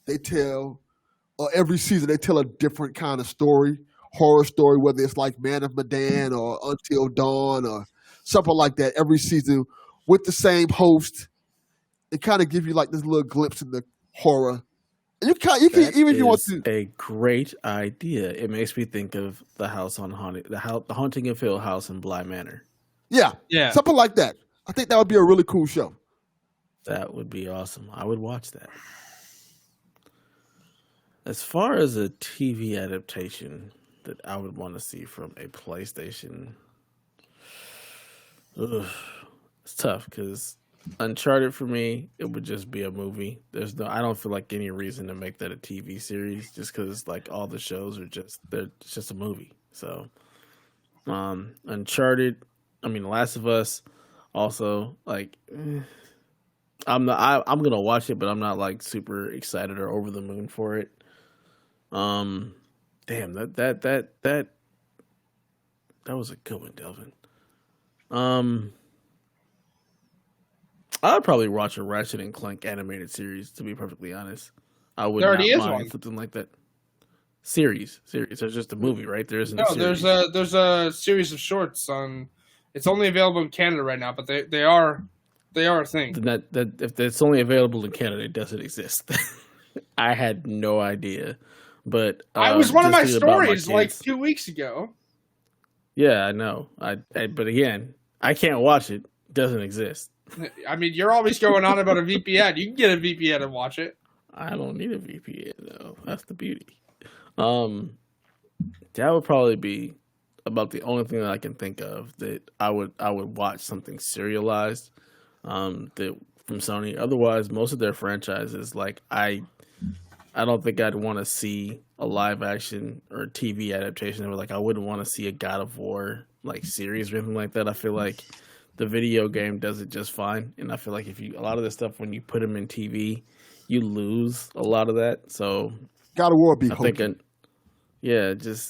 they tell, or every season they tell a different kind of story, horror story, whether it's like Man of Medan or Until Dawn or something like that. Every season with the same host, it kind of give you like this little glimpse in the horror. You can even if you want to. A great idea. It makes me think of the Haunting of Hill House in Bly Manor. Yeah, something like that. I think that would be a really cool show. That would be awesome. I would watch that. As far as a TV adaptation that I would want to see from a PlayStation, it's tough because Uncharted for me, it would just be a movie. I don't feel like any reason to make that a TV series just because like all the shows are it's just a movie. So, Uncharted, Last of Us, also like. I'm gonna watch it, but I'm not like super excited or over the moon for it. Damn, that was a good one, Delvin. I'd probably watch a Ratchet and Clank animated series, to be perfectly honest. I would not mind something like that. Series. There's just a movie, right? There isn't. No, there's a series of shorts on. It's only available in Canada right now, but they are a thing. That if it's only available in Canada, it doesn't exist. I had no idea, but I was one of my stories like 2 weeks ago. Yeah, I know. But again, I can't watch it. It doesn't exist. You're always going on about a VPN. You can get a VPN and watch it. I don't need a VPN though. That's the beauty. That would probably be about the only thing that I can think of that I would watch something serialized. That from Sony. Otherwise, most of their franchises, like I don't think I'd want to see a live action or TV adaptation. Or like I wouldn't want to see a God of War like series or anything like that. I feel like the video game does it just fine, and I feel like a lot of the stuff when you put them in TV, you lose a lot of that. So God of War be it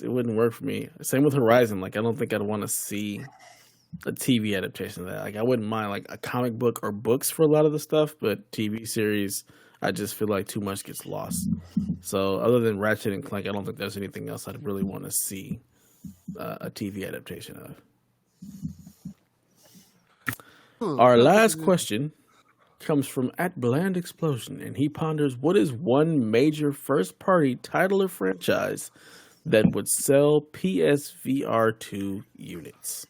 wouldn't work for me. Same with Horizon. Like I don't think I'd want to see a TV adaptation of that. Like I wouldn't mind like a comic book or books for a lot of the stuff, but TV series, I just feel like too much gets lost. So other than Ratchet and Clank, I don't think there's anything else I'd really want to see a TV adaptation of. Our last question comes from @BlandExplosion, and he ponders, what is one major first-party title or franchise that would sell PSVR 2 units?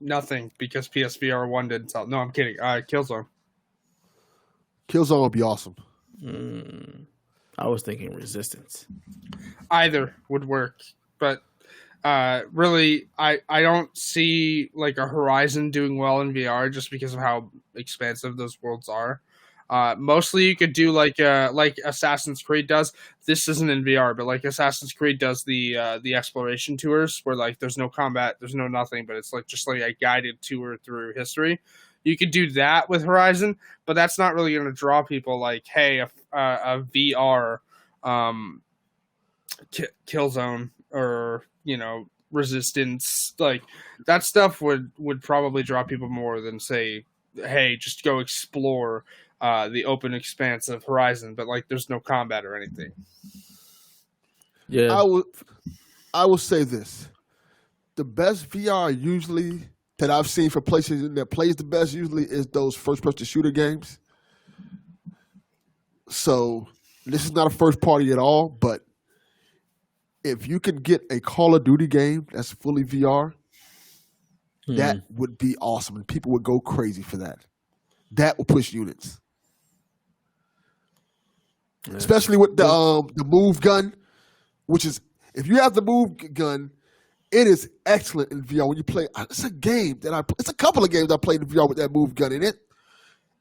Nothing, because PSVR 1 didn't sell. No, I'm kidding. Killzone. Killzone would be awesome. I was thinking Resistance. Either would work, but really, I don't see like a Horizon doing well in VR just because of how expansive those worlds are. Mostly you could do like Assassin's Creed does. This isn't in VR, but like Assassin's Creed does the exploration tours where like there's no combat, there's no nothing, but it's like just like a guided tour through history. You could do that with Horizon, but that's not really going to draw people like, hey, a VR Killzone or Resistance, like that stuff would probably draw people more than say, hey, just go explore the open expanse of Horizon, but like there's no combat or anything. Yeah, I will say this: the best VR usually that I've seen for PlayStation that plays the best usually is those first-person shooter games. So this is not a first party at all, but if you can get a Call of Duty game that's fully VR, that would be awesome, and people would go crazy for that. That will push units, especially with the move gun, which is if you have the move gun, it is excellent in VR when you play. It's a game that it's a couple of games I played in VR with that move gun in it.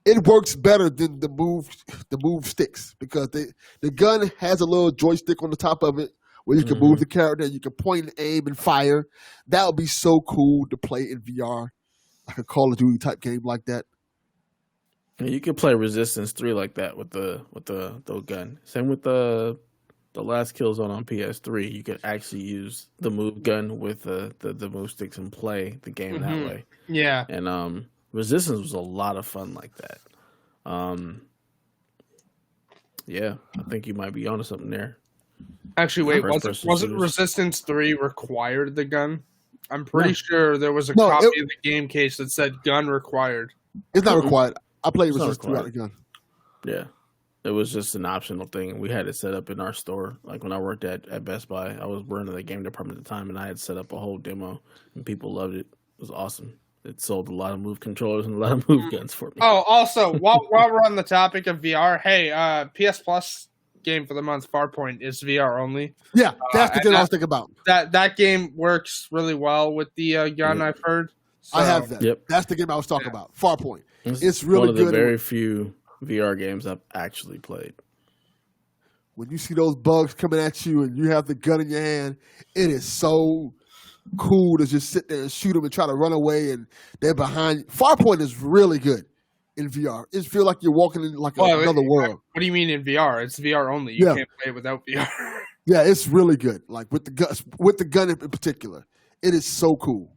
It works better than the move sticks because the gun has a little joystick on the top of it where you can move the character, you can point and aim and fire. That would be so cool to play in VR, like a Call of Duty type game like that. Yeah, you could play Resistance 3 like that with the gun. Same with the the last Killzone on PS3, you could actually use the move gun with the move sticks and play the game that way. Yeah. And Resistance was a lot of fun like that. Yeah, I think you might be onto something there. Actually, wait, wasn't Resistance 3 required the gun? I'm pretty sure there was a copy of the game case that said gun required. It's not required. I played Resistance without the gun. Yeah. It was just an optional thing. We had it set up in our store. Like when I worked at Best Buy, I was running the game department at the time, and I had set up a whole demo, and people loved it. It was awesome. It sold a lot of move controllers and a lot of move guns for me. Oh, also, while we're on the topic of VR, hey, PS Plus game for the month, Farpoint, is VR only. Yeah, that's the thing I was thinking about. That game works really well with the gun, I've heard. So, I have that. Yep. That's the game I was talking about. Farpoint. It's one really of the good. Very few VR games I've actually played. When you see those bugs coming at you and you have the gun in your hand, it is so cool to just sit there and shoot them and try to run away and they're behind you. Farpoint is really good in VR. It feels like you're walking in like another world. What do you mean in VR? It's VR only. You can't play it without VR. Yeah, it's really good. Like with the gun in particular. It is so cool.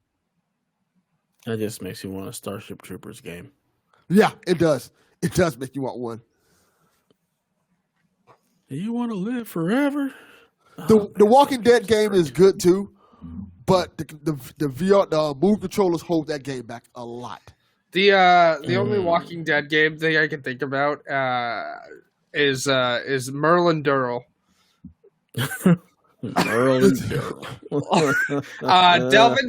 That just makes you want a Starship Troopers game. Yeah, it does. It does make you want one. Do you want to live forever? The Walking Dead game is good too, but the VR the move controllers hold that game back a lot. The only Walking Dead game thing I can think about is Merlin Durrell. Delvin,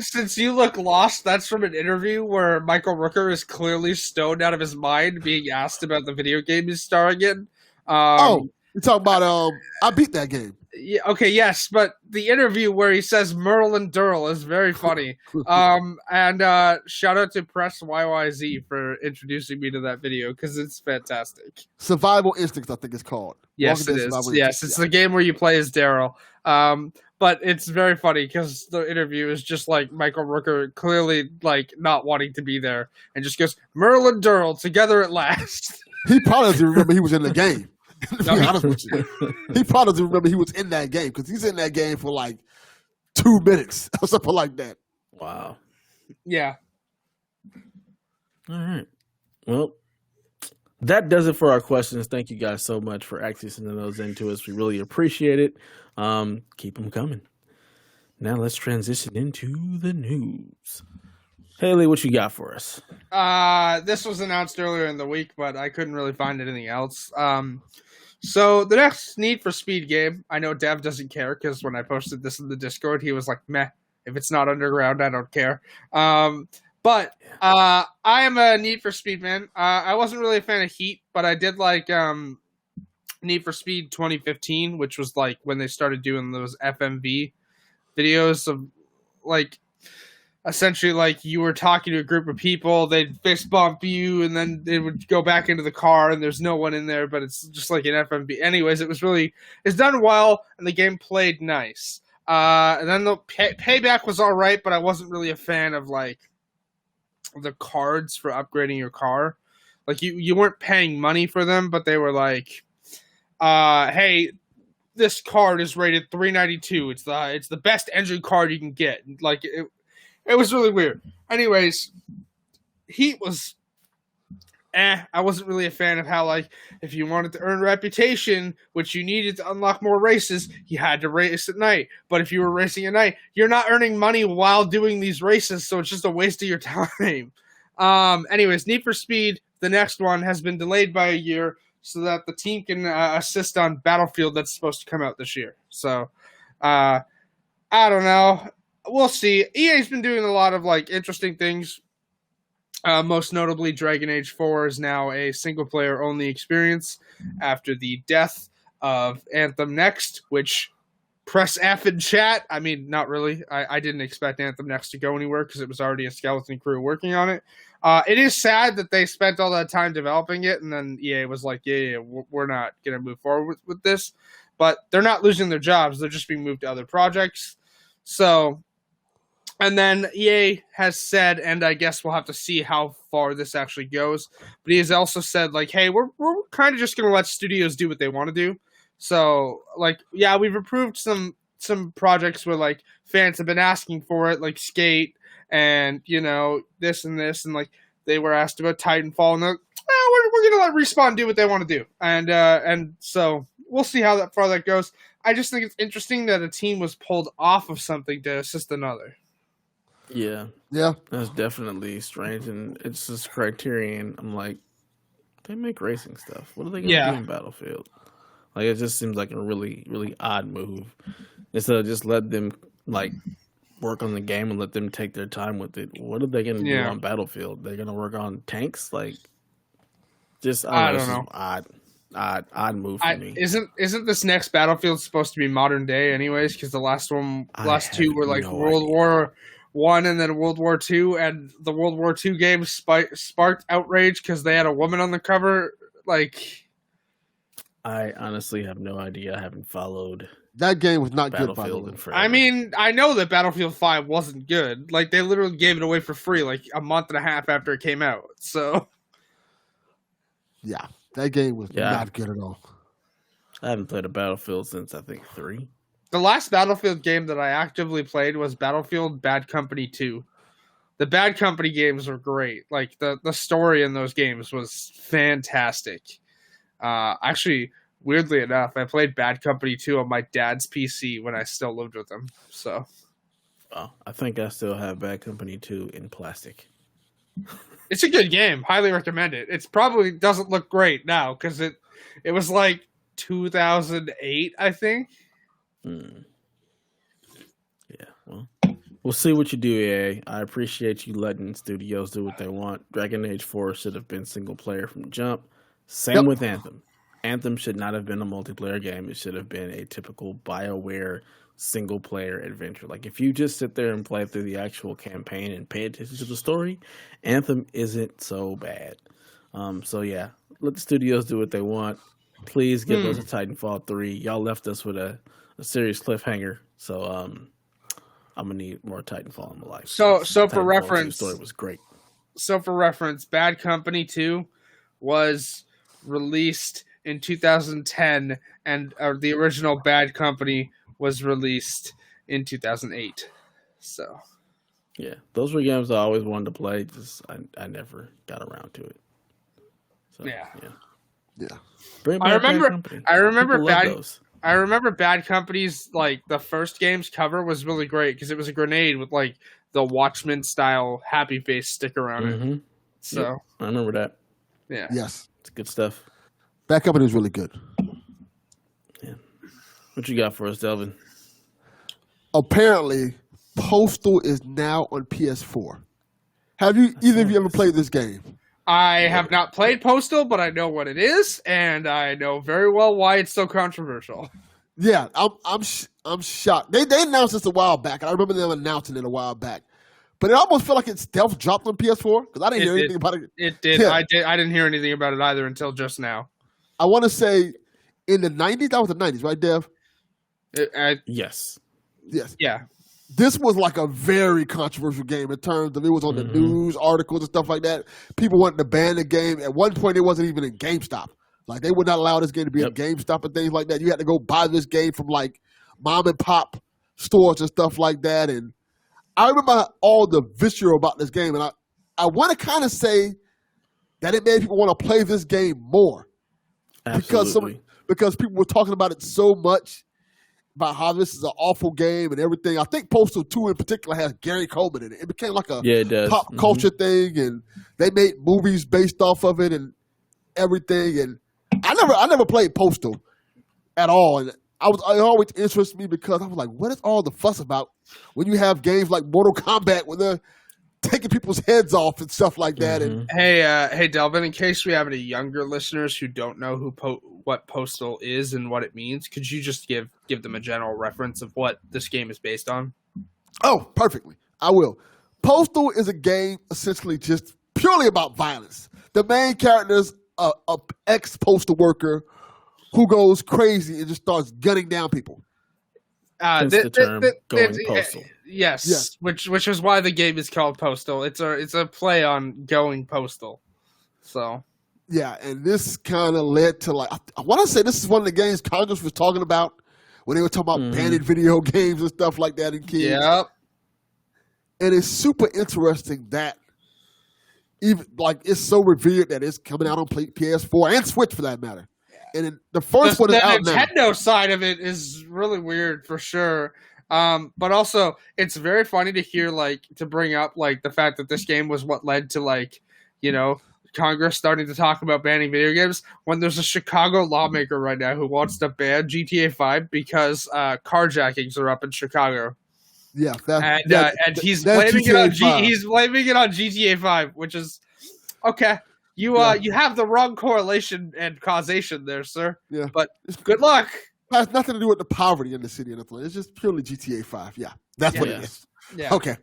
since you look lost, that's from an interview where Michael Rooker is clearly stoned out of his mind being asked about the video game he's starring in. You're talking about I beat that game. Yeah, okay, yes, but the interview where he says Merlin Durrell is very funny. And shout out to Press YYZ for introducing me to that video because it's fantastic. Survival Instincts, I think it's called. Yes, it is. Yes, it's the game where you play as Daryl. But it's very funny because the interview is just like Michael Rooker clearly like not wanting to be there and just goes, Merlin Durrell, together at last. He probably doesn't remember he was in the game. To be honest with you. He probably doesn't remember he was in that game because he's in that game for like 2 minutes or something like that. Wow. Yeah. All right. Well, that does it for our questions. Thank you guys so much for actually sending those in to us. We really appreciate it. Keep them coming. Now let's transition into the news. Haley, what you got for us? This was announced earlier in the week, but I couldn't really find anything else. So the next Need for Speed game, I know Dev doesn't care because when I posted this in the Discord, he was like, meh, if it's not underground, I don't care. But I am a Need for Speed man. I wasn't really a fan of Heat, but I did like Need for Speed 2015, which was like when they started doing those FMV videos of like essentially like you were talking to a group of people, they'd fist bump you, and then they would go back into the car, and there's no one in there, but it's just like an FMV. Anyways, it's done well, and the game played nice. And then the payback was all right, but I wasn't really a fan of like the cards for upgrading your car. Like you weren't paying money for them, but they were like, hey, this card is rated 392. It's the best engine card you can get. Like it was really weird. Anyways, Heat was I wasn't really a fan of how, like, if you wanted to earn reputation, which you needed to unlock more races, you had to race at night. But if you were racing at night, you're not earning money while doing these races, so it's just a waste of your time. Anyways, Need for Speed, the next one, has been delayed by a year so that the team can assist on Battlefield that's supposed to come out this year. So, I don't know. We'll see. EA's been doing a lot of, like, interesting things. Most notably, Dragon Age 4 is now a single-player only experience after the death of Anthem Next, which press F in chat. I mean, not really. I didn't expect Anthem Next to go anywhere because it was already a skeleton crew working on it. It is sad that they spent all that time developing it, and then EA was like, yeah, we're not going to move forward with this. But they're not losing their jobs. They're just being moved to other projects. So... And then EA has said, and I guess we'll have to see how far this actually goes, but he has also said, like, hey, we're kind of just going to let studios do what they want to do. So, like, yeah, we've approved some projects where like fans have been asking for it, like Skate and this and this, and like they were asked about Titanfall, and they're like, we're gonna let Respawn do what they want to do, and so we'll see how far that goes. I just think it's interesting that a team was pulled off of something to assist another. Yeah, that's definitely strange, and it's just Criterion. I'm like, they make racing stuff. What are they gonna do in Battlefield? Like, it just seems like a really, really odd move. Instead of just let them like work on the game and let them take their time with it. What are they gonna do on Battlefield? They're gonna work on tanks? Like, just I don't know. Odd move for me. Isn't this next Battlefield supposed to be modern day anyways? Because the last two were like World War I and then World War II, and the World War II game sparked outrage because they had a woman on the cover. Like, I honestly have no idea. I haven't followed. That game was not good, by the way. I mean, I know that Battlefield 5 wasn't good. Like, they literally gave it away for free like a month and a half after it came out. So, yeah, that game was not good at all. I haven't played a Battlefield since, I think, 3. The last Battlefield game that I actively played was Battlefield Bad Company 2. The Bad Company games were great. Like, the story in those games was fantastic. Actually, weirdly enough, I played Bad Company 2 on my dad's PC when I still lived with him. So, I think I still have Bad Company 2 in plastic. It's a good game. Highly recommend it. It probably doesn't look great now because it was like 2008, I think. Yeah, well, we'll see what you do, EA. I appreciate you letting studios do what they want. Dragon Age 4 should have been single player from jump. Same with Anthem. Anthem should not have been a multiplayer game. It should have been a typical BioWare single-player adventure. Like, if you just sit there and play through the actual campaign and pay attention to the story, Anthem isn't so bad. So, yeah, let the studios do what they want. Please give us a Titanfall 3. Y'all left us with a serious cliffhanger. So, I'm going to need more Titanfall in my life. So for reference... The story was great. So, for reference, Bad Company 2 was released in 2010, and the original Bad Company was released in 2008. So, yeah, those were games I always wanted to play. Just I never got around to it. So, yeah. I remember Bad Company's, like, the first game's cover was really great because it was a grenade with like the Watchmen style happy face sticker on it. So I remember that. Yeah. Yes. It's good stuff. Bad Company is really good. Yeah. What you got for us, Delvin? Apparently, Postal is now on PS4. Have you either of you ever played this game? I have not played Postal, but I know what it is, and I know very well why it's so controversial. Yeah, I'm shocked. They announced this a while back, and I remember them announcing it a while back. But it almost felt like it stealth dropped on PS4 because I didn't hear anything about it. It did. Yeah. I didn't hear anything about it either until just now. I want to say in the 90s. That was the 90s, right, Dev? Yes. Yeah. This was like a very controversial game in terms of it was on the news articles and stuff like that. People wanted to ban the game. At one point, it wasn't even in GameStop. Like, they would not allow this game to be in GameStop and things like that. You had to go buy this game from, like, mom and pop stores and stuff like that. And I remember all the vitriol about this game. And I want to kind of say that it made people want to play this game more. Absolutely. Because people were talking about it so much, about how this is an awful game and everything. I think Postal 2 in particular has Gary Coleman in it. It became like a pop culture thing, and they made movies based off of it and everything. And I never played Postal at all. And it always interested me because I was like, what is all the fuss about when you have games like Mortal Kombat where they're taking people's heads off and stuff like that? And hey, Delvin, in case we have any younger listeners who don't know what Postal is and what it means, could you just give them a general reference of what this game is based on? Oh, perfectly. I will. Postal is a game essentially just purely about violence. The main character is a ex-postal worker who goes crazy and just starts gunning down people. Hence the term going postal. Yes, which is why the game is called Postal. It's a play on going postal. So Yeah, and this kind of led to I want to say this is one of the games Congress was talking about when they were talking about banning video games and stuff like that in kids. Yep. And it's super interesting that even it's so revered that it's coming out on PS4 and Switch for that matter. And the first one is out now. The Nintendo side of it is really weird for sure. But also it's very funny to hear to bring up the fact that this game was what led to Congress starting to talk about banning video games when there's a Chicago lawmaker right now who wants to ban GTA 5 because carjackings are up in Chicago. Yeah, and he's blaming it on GTA 5, which is okay. You have the wrong correlation and causation there, sir. Yeah, but good luck. It has nothing to do with the poverty in the city or nothing. It's just purely GTA 5. Yeah, that's what it is. Yeah. Okay.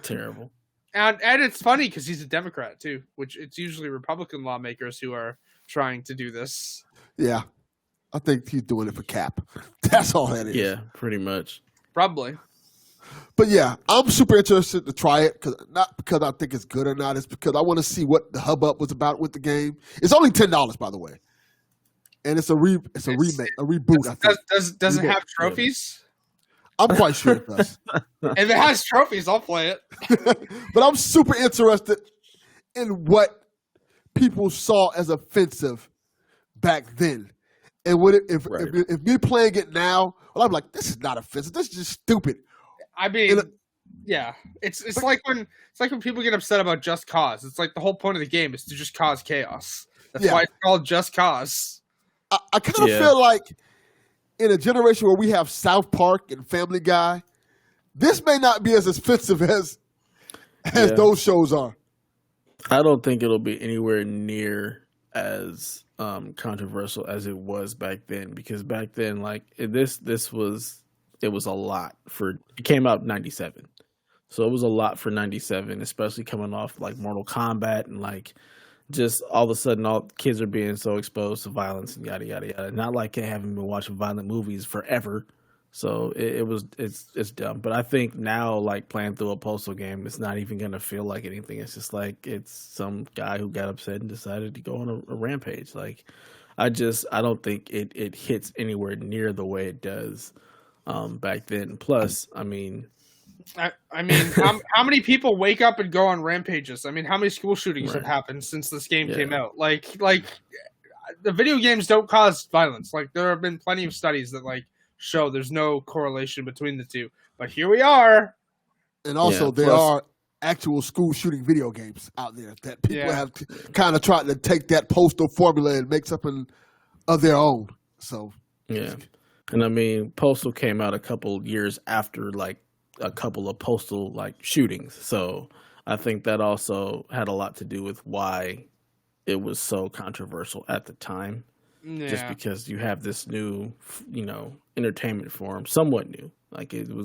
Terrible. And it's funny because he's a Democrat too, which it's usually Republican lawmakers who are trying to do this. Yeah, I think he's doing it for cap. That's all that is. Yeah, pretty much. Probably. But yeah, I'm super interested to try it not because I think it's good or not. It's because I want to see what the hubbub was about with the game. It's only $10, by the way, and it's a remake, a reboot. I think. Does it have trophies? I'm quite sure it does. If it has trophies, I'll play it. But I'm super interested in what people saw as offensive back then. And if me playing it now, well, I'm like, this is not offensive. This is just stupid. I mean, yeah, it's like when people get upset about Just Cause. It's like the whole point of the game is to just cause chaos. That's why it's called Just Cause. I kind of feel like in a generation where we have South Park and Family Guy, this may not be as offensive as those shows are. I don't think it'll be anywhere near as controversial as it was back then, because back then, it was a lot it came out in 97. So it was a lot for 97, especially coming off Mortal Kombat and just all of a sudden all kids are being so exposed to violence and yada yada yada. Not like they haven't been watching violent movies forever. So it's dumb. But I think now playing through a Postal game, it's not even gonna feel like anything. It's just it's some guy who got upset and decided to go on a rampage. I don't think it hits anywhere near the way it does back then. Plus, I mean, how many people wake up and go on rampages? I mean, how many school shootings have happened since this game came out? The video games don't cause violence. There have been plenty of studies that show there's no correlation between the two. But here we are. And also, there are actual school shooting video games out there that people have kind of tried to take that Postal formula and make something of their own. So yeah, and I mean, Postal came out a couple years after a couple of Postal shootings, so I think that also had a lot to do with why it was so controversial at the time. Just because you have this new, entertainment form, somewhat new.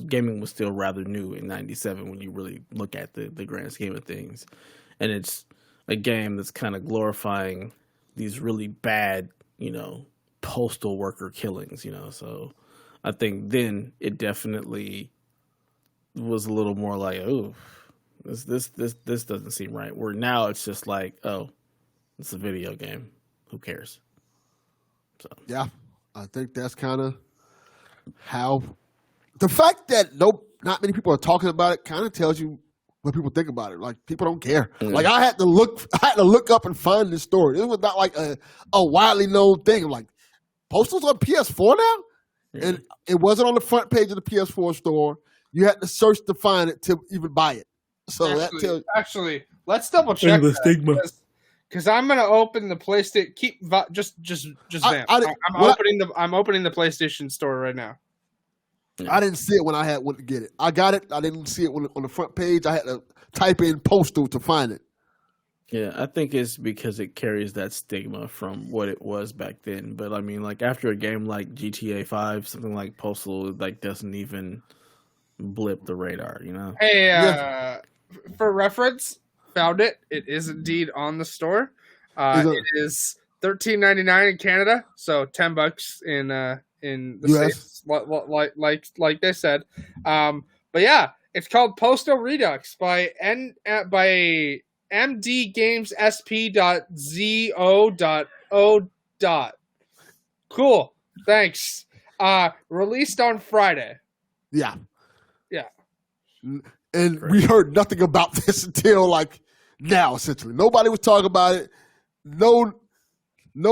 Gaming was still rather new in 97 when you really look at the grand scheme of things, and it's a game that's kind of glorifying these really bad, postal worker killings. So I think then it definitely was a little more oh, this doesn't seem right. Where now it's just oh, it's a video game. Who cares? So. Yeah, I think that's kind of how the fact that not many people are talking about it kind of tells you what people think about it. People don't care. Mm-hmm. I had to look up and find this story. It was not a widely known thing. I'm Postal's on PS4 now, and it wasn't on the front page of the PS4 store. You had to search to find it to even buy it. So actually, let's double check the stigma. Because I'm gonna open the PlayStation. Just vamp. I'm opening the PlayStation store right now. I didn't see it when I went to get it. I got it. I didn't see it on the front page. I had to type in Postal to find it. Yeah, I think it's because it carries that stigma from what it was back then. But I mean, after a game like GTA 5, something like Postal doesn't even blip the radar. Hey, for reference. Found it. It is indeed on the store. It is $13.99 in Canada, so $10 in the States, like they said. But yeah, it's called Postal Redux by mdgamessp.zo.o. Cool. Thanks. Released on Friday. Yeah. Yeah. And we heard nothing about this until like now, essentially. Nobody was talking about it. No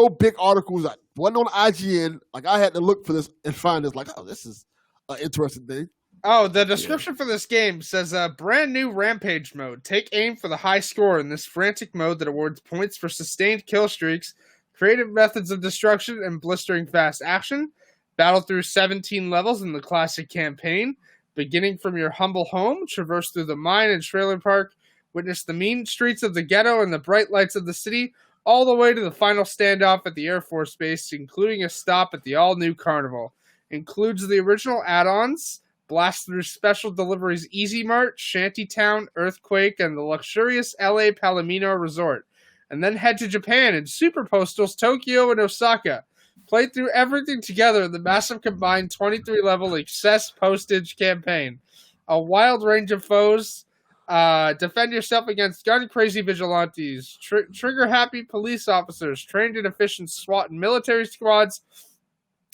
big articles. Like, wasn't on IGN. Like, I had to look for this and find this. Like, oh, this is an interesting thing. Oh, the description for this game says brand new Rampage mode. Take aim for the high score in this frantic mode that awards points for sustained kill streaks, creative methods of destruction, and blistering fast action. Battle through 17 levels in the classic campaign. Beginning from your humble home, traverse through the mine and trailer park, witness the mean streets of the ghetto and the bright lights of the city, all the way to the final standoff at the Air Force Base, including a stop at the all-new Carnival. Includes the original add-ons, blast through special deliveries Easy Mart, Shantytown, Earthquake, and the luxurious LA Palomino Resort. And then head to Japan and Super Postals Tokyo and Osaka. Play through everything together in the massive combined 23-level excess postage campaign. A wild range of foes. Defend yourself against gun-crazy vigilantes, trigger-happy police officers, trained and efficient SWAT and military squads,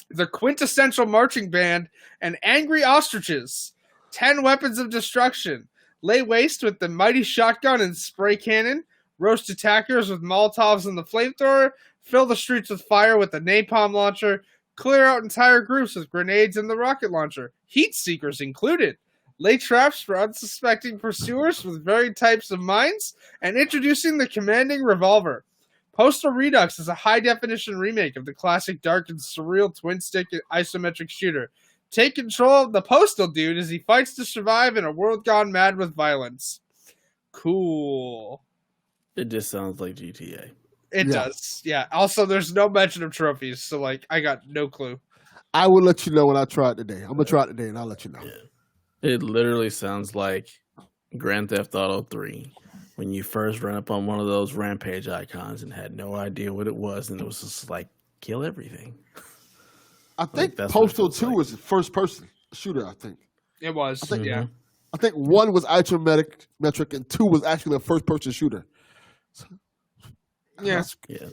the quintessential marching band, and angry ostriches. 10 weapons of destruction. Lay waste with the mighty shotgun and spray cannon. Roast attackers with Molotovs and the flamethrower. Fill the streets with fire with the napalm launcher. Clear out entire groups with grenades and the rocket launcher. Heat seekers included. Lay traps for unsuspecting pursuers with varied types of mines. And introducing the commanding revolver. Postal Redux is a high-definition remake of the classic dark and surreal twin-stick isometric shooter. Take control of the Postal Dude as he fights to survive in a world gone mad with violence. Cool. It just sounds like GTA. It does, yeah. Also, there's no mention of trophies, so, like, I got no clue. I will let you know when I try it today. I'm going to try it today, and I'll let you know. Yeah. It literally sounds like Grand Theft Auto 3, when you first ran up on one of those Rampage icons and had no idea what it was, and it was just like, kill everything. I think Postal 2 was a first-person shooter, I think. It was, yeah. I think 1 was isometric, and 2 was actually a first-person shooter. Yeah. Yeah.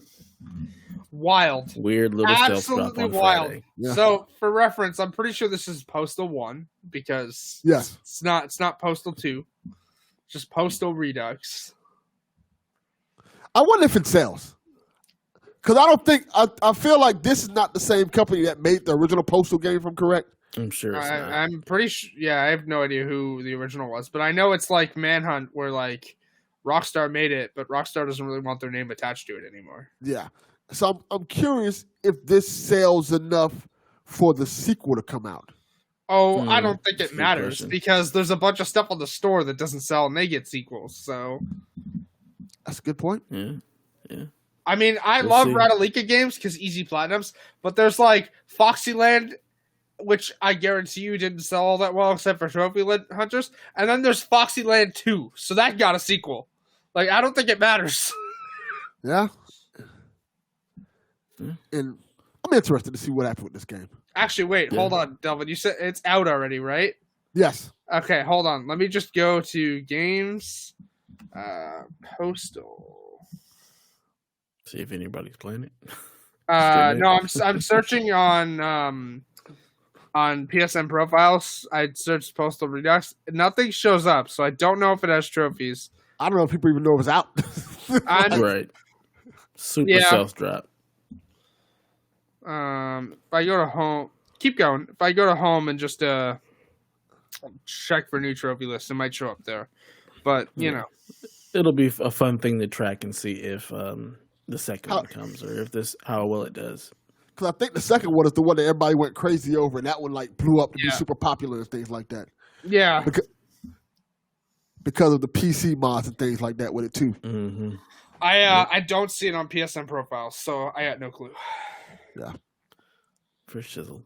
Wild. Weird little stealth drop Absolutely on wild. Friday. Yeah. So, for reference, I'm pretty sure this is Postal 1 because it's not Postal 2. Just Postal Redux. I wonder if it sells. Because I don't think I feel like this is not the same company that made the original Postal game, if I'm correct. I'm sure it's not. I'm pretty sure. Yeah, I have no idea who the original was, but I know it's like Manhunt, where like Rockstar made it, but Rockstar doesn't really want their name attached to it anymore. Yeah. So I'm curious if this sells enough for the sequel to come out. Oh, I don't think it matters because there's a bunch of stuff on the store that doesn't sell and they get sequels. So that's a good point. Yeah. I mean, I love Radalika games because easy platinums, but there's like Foxyland, which I guarantee you didn't sell all that well except for Trophy Hunters, and then there's Foxyland 2, so that got a sequel. Like, I don't think it matters. Yeah. And I'm interested to see what happens with this game. Actually, wait, hold on, Delvin. You said it's out already, right? Yes. Okay, hold on. Let me just go to games. Postal. See if anybody's playing it. No, I'm searching on PSN profiles. I searched Postal Redux. Nothing shows up, so I don't know if it has trophies. I don't know if people even know it was out. Right. Super self-drop. If I go to home, keep going. If I go to home and just check for new trophy lists, it might show up there. But you know, it'll be a fun thing to track and see if the second one comes or if how well it does. Because I think the second one is the one that everybody went crazy over, and that one like blew up to be super popular and things like that. Yeah, because of the PC mods and things like that with it too. Mm-hmm. I don't see it on PSN profiles, so I got no clue. Yeah, for shizzle.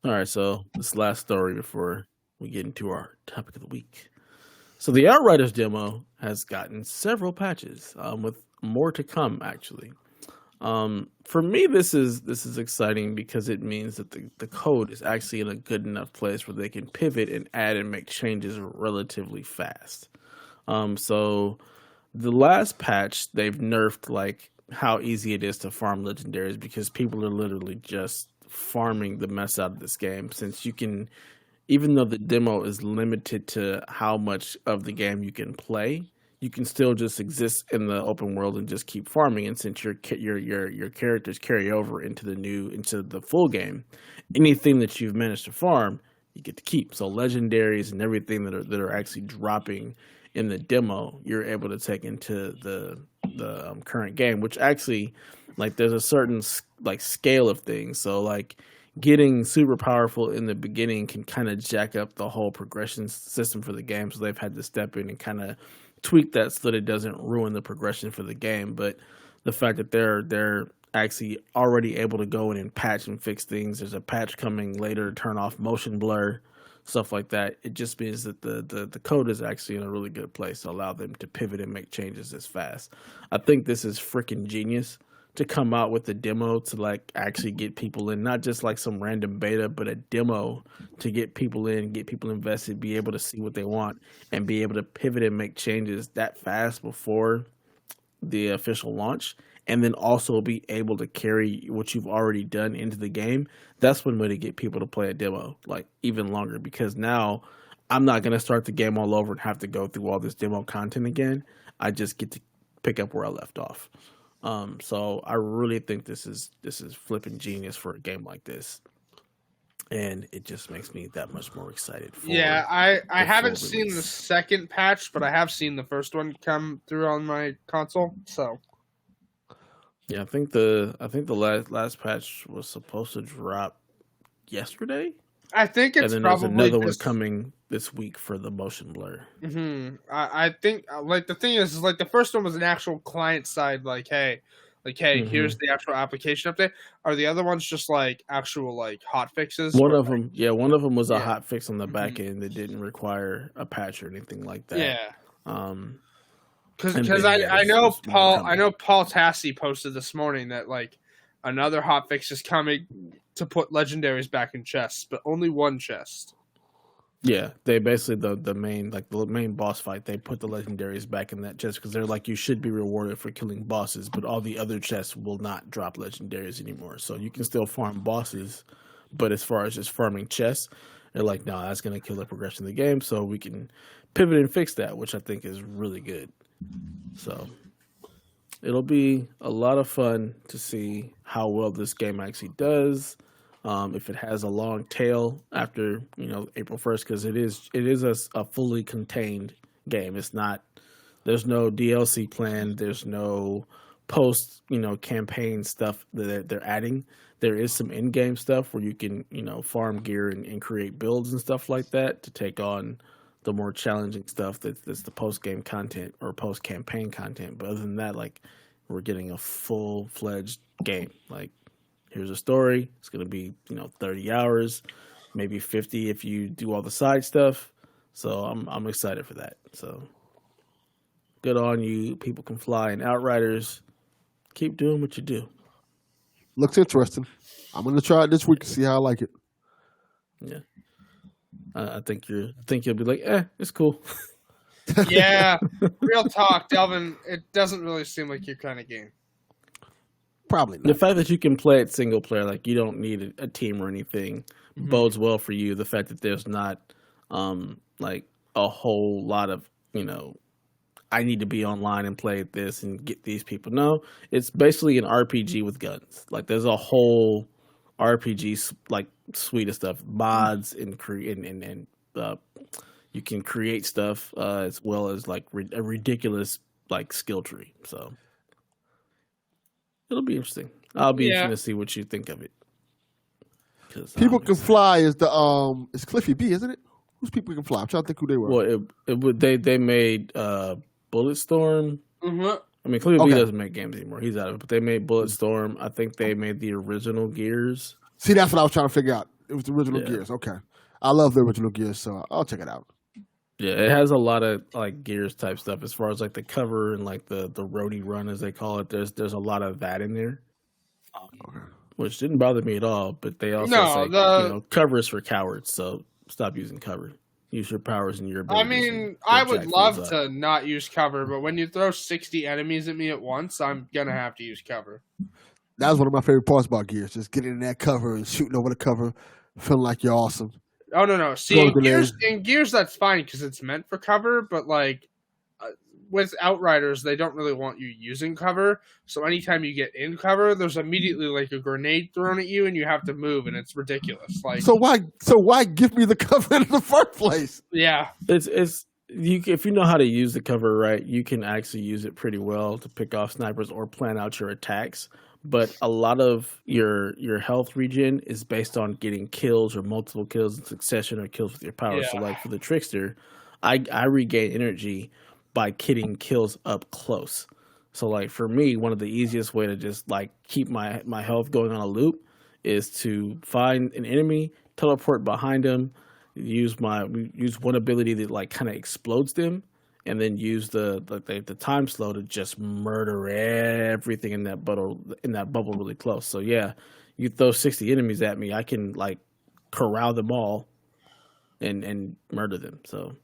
All right, so this last story before we get into our topic of the week. So the Outriders demo has gotten several patches, with more to come. Actually, for me, this is exciting because it means that the code is actually in a good enough place where they can pivot and add and make changes relatively fast. So the last patch they've nerfed like how easy it is to farm legendaries because people are literally just farming the mess out of this game since you can, even though the demo is limited to how much of the game you can play, you can still just exist in the open world and just keep farming. And since your characters carry over into the full game, anything that you've managed to farm, you get to keep. So legendaries and everything that are actually dropping in the demo, you're able to take into the current game, which actually, like, there's a certain like scale of things. So like getting super powerful in the beginning can kind of jack up the whole progression system for the game. So they've had to step in and kind of tweak that so that it doesn't ruin the progression for the game. But the fact that they're actually already able to go in and patch and fix things. There's a patch coming later to turn off motion blur, stuff like that. It just means that the code is actually in a really good place to allow them to pivot and make changes as fast. I think this is freaking genius to come out with a demo to like actually get people in, not just like some random beta, but a demo to get people in, get people invested, be able to see what they want, and be able to pivot and make changes that fast before the official launch, and then also be able to carry what you've already done into the game. That's one way to get people to play a demo like even longer, because now I'm not going to start the game all over and have to go through all this demo content again. I just get to pick up where I left off. So I really think this is flipping genius for a game like this, and it just makes me that much more excited. For I haven't seen the second patch, but I have seen the first one come through on my console. So yeah, I think the last patch was supposed to drop yesterday. I think it's and then probably there's another one coming this week for the motion blur. Mm-hmm. I think like the thing is like the first one was an actual client side, like hey, mm-hmm. Here's the actual application update. Are the other ones just like actual like hot fixes? One of them was a hot fix on the back end that didn't require a patch or anything like that. Yeah. Because I know Paul Tassi posted this morning that like another hot fix is coming to put legendaries back in chests, but only one chest. Yeah, they basically the main boss fight, they put the legendaries back in that chest because they're like, you should be rewarded for killing bosses, but all the other chests will not drop legendaries anymore. So you can still farm bosses, but as far as just farming chests, they're like, no, that's going to kill the progression of the game. So we can pivot and fix that, which I think is really good. So it'll be a lot of fun to see how well this game actually does. If it has a long tail after April 1st, because it is a fully contained game. It's not. There's no DLC plan. There's no post campaign stuff that they're adding. There is some in-game stuff where you can farm gear and create builds and stuff like that to take on the more challenging stuff that's the post-game content or post-campaign content. But other than that, like, we're getting a full-fledged game. Like, here's a story. It's going to be, 30 hours, maybe 50 if you do all the side stuff. So I'm excited for that. So good on you. People Can Fly and Outriders. Keep doing what you do. Looks interesting. I'm going to try it this week to see how I like it. Yeah. I think you'll be like, it's cool. Yeah. Real talk, Delvin. It doesn't really seem like your kind of game. Probably not. The fact that you can play it single player, like you don't need a team or anything, bodes well for you. The fact that there's not like a whole lot of, I need to be online and play this and get these people. No, it's basically an RPG with guns. Like there's a whole RPG like suite of stuff, mods and you can create stuff as well as like a ridiculous like skill tree. So it'll be interesting. I'll be interested to see what you think of it. People Can Fly is it's Cliffy B, isn't it? Who's People Can Fly? I'm trying to think who they were. Well, they made Bulletstorm. Mm-hmm. I mean, Cliffy B doesn't make games anymore. He's out of it. But they made Bulletstorm. I think they made the original Gears. See, that's what I was trying to figure out. It was the original Gears. Okay. I love the original Gears, so I'll check it out. Yeah, it has a lot of like Gears type stuff as far as like the cover and like the roadie run as they call it. There's a lot of that in there, which didn't bother me at all. But they also say cover is for cowards, so stop using cover. use your powers and your I abilities. mean, I would love to not use cover, but when you throw 60 enemies at me at once, I'm gonna have to use cover. That was one of my favorite parts about Gears, just getting in that cover and shooting over the cover, feeling like you're awesome. Oh, no. See, in Gears, that's fine because it's meant for cover, but like with Outriders, they don't really want you using cover. So anytime you get in cover, there's immediately like a grenade thrown at you and you have to move, and it's ridiculous. Like, so why give me the cover in the first place? Yeah. If you know how to use the cover right, you can actually use it pretty well to pick off snipers or plan out your attacks. But a lot of your health regen is based on getting kills or multiple kills in succession or kills with your power. Yeah. So like for the Trickster, I regain energy by getting kills up close. So like for me, one of the easiest way to just like keep my health going on a loop is to find an enemy, teleport behind them, use one ability that like kind of explodes them, and then use the time slow to just murder everything in that bubble really close. So yeah, you throw 60 enemies at me, I can like corral them all and murder them. So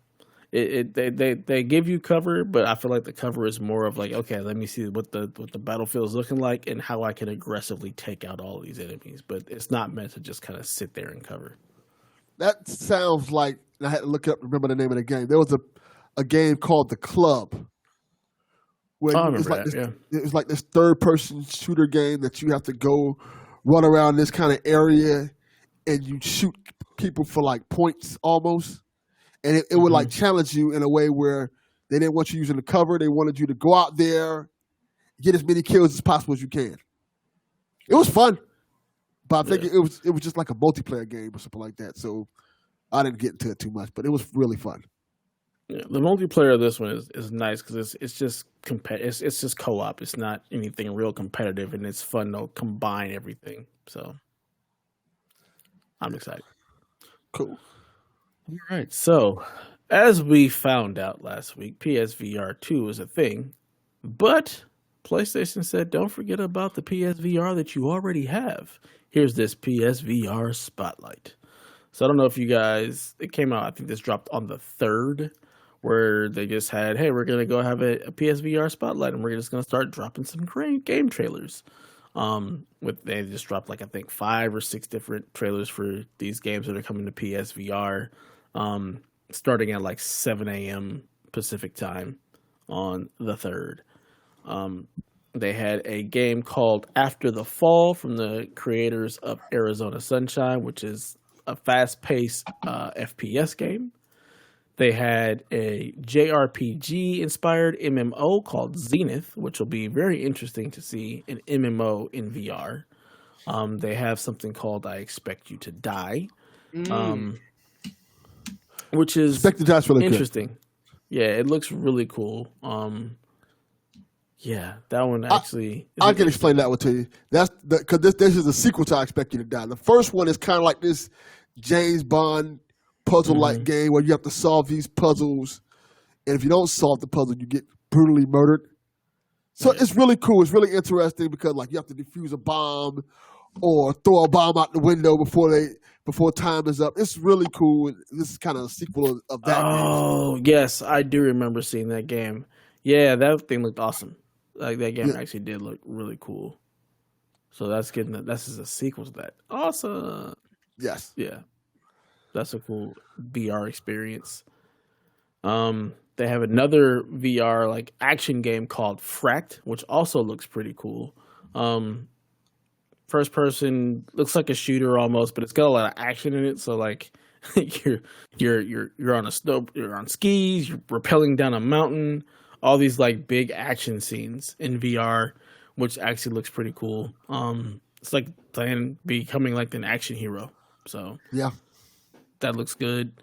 they give you cover, but I feel like the cover is more of like, okay, let me see what the battlefield is looking like and how I can aggressively take out all these enemies. But it's not meant to just kind of sit there and cover. That sounds like, I had to look up, remember the name of the game. There was a game called The Club. Where it was like this third-person shooter game that you have to go run around this kind of area and you shoot people for like points almost. And it would like challenge you in a way where they didn't want you using the cover. They wanted you to go out there, get as many kills as possible as you can. It was fun. But I think it was just like a multiplayer game or something like that. So I didn't get into it too much, but it was really fun. Yeah, the multiplayer of this one is nice because it's just it's just co-op. It's not anything real competitive, and it's fun to combine everything. So I'm excited. Cool. All right. So as we found out last week, PSVR 2 is a thing, but PlayStation said don't forget about the PSVR that you already have. Here's this PSVR Spotlight. So I don't know if you guys, it came out, I think this dropped on the 3rd, where they just had, hey, we're going to go have a PSVR Spotlight, and we're just going to start dropping some great game trailers. They just dropped like, I think 5 or 6 different trailers for these games that are coming to PSVR, starting at like 7 a.m. Pacific time on the 3rd. They had a game called After the Fall from the creators of Arizona Sunshine, which is a fast-paced FPS game. They had a JRPG-inspired MMO called Zenith, which will be very interesting to see an MMO in VR. They have something called I Expect You to Die, which is really interesting. Good. Yeah, it looks really cool. Yeah, that one actually. I can explain that one to you. That's because this is a sequel to I Expect You to Die. The first one is kind of like this James Bond puzzle-like game where you have to solve these puzzles, and if you don't solve the puzzle, you get brutally murdered. So it's really cool. It's really interesting because like you have to defuse a bomb or throw a bomb out the window before time is up. It's really cool. This is kind of a sequel of that. Oh yes, I do remember seeing that game. Yeah, that thing looked awesome. Like that game actually did look really cool. So this is a sequel to that. Awesome. Yes. Yeah. That's a cool VR experience. They have another VR like action game called Fracked, which also looks pretty cool. First person, looks like a shooter almost, but it's got a lot of action in it. So like you're on skis, you're rappelling down a mountain. All these like big action scenes in VR, which actually looks pretty cool. It's like becoming like an action hero. So yeah, that looks good.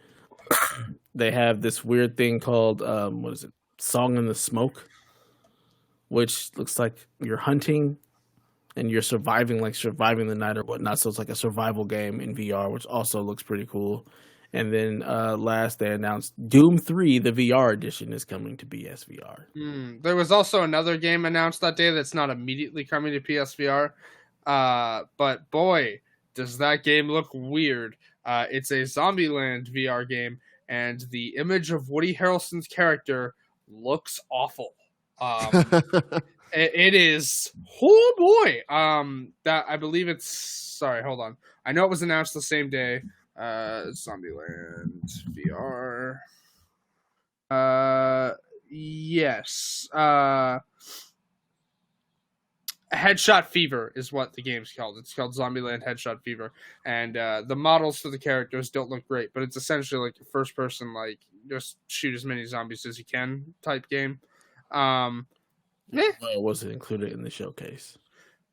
They have this weird thing called Song in the Smoke, which looks like you're hunting and you're surviving the night or whatnot. So it's like a survival game in VR, which also looks pretty cool. And then last they announced Doom 3, the VR edition, is coming to PSVR. There was also another game announced that day that's not immediately coming to PSVR. But boy, does that game look weird. It's a Zombieland VR game, and the image of Woody Harrelson's character looks awful. It is, oh boy. That I believe it's. Sorry, hold on. I know it was announced the same day. Zombieland VR. Yes. Headshot Fever is what the game's called. It's called Zombieland Headshot Fever, and the models for the characters don't look great, but it's essentially like a first-person, like just shoot as many zombies as you can type game. Was it included in the showcase?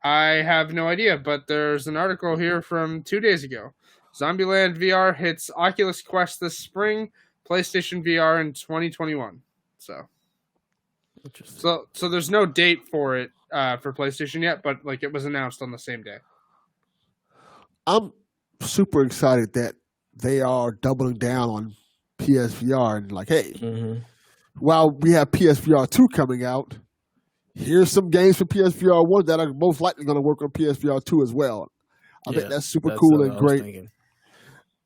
I have no idea, but there's an article here from 2 days ago. Zombieland VR hits Oculus Quest this spring, PlayStation VR in 2021. So there's no date for it for PlayStation yet, but like it was announced on the same day. I'm super excited that they are doubling down on PSVR and like, hey, while we have PSVR 2 coming out, here's some games for PSVR 1 that are most likely going to work on PSVR 2 as well. I think that's super cool and great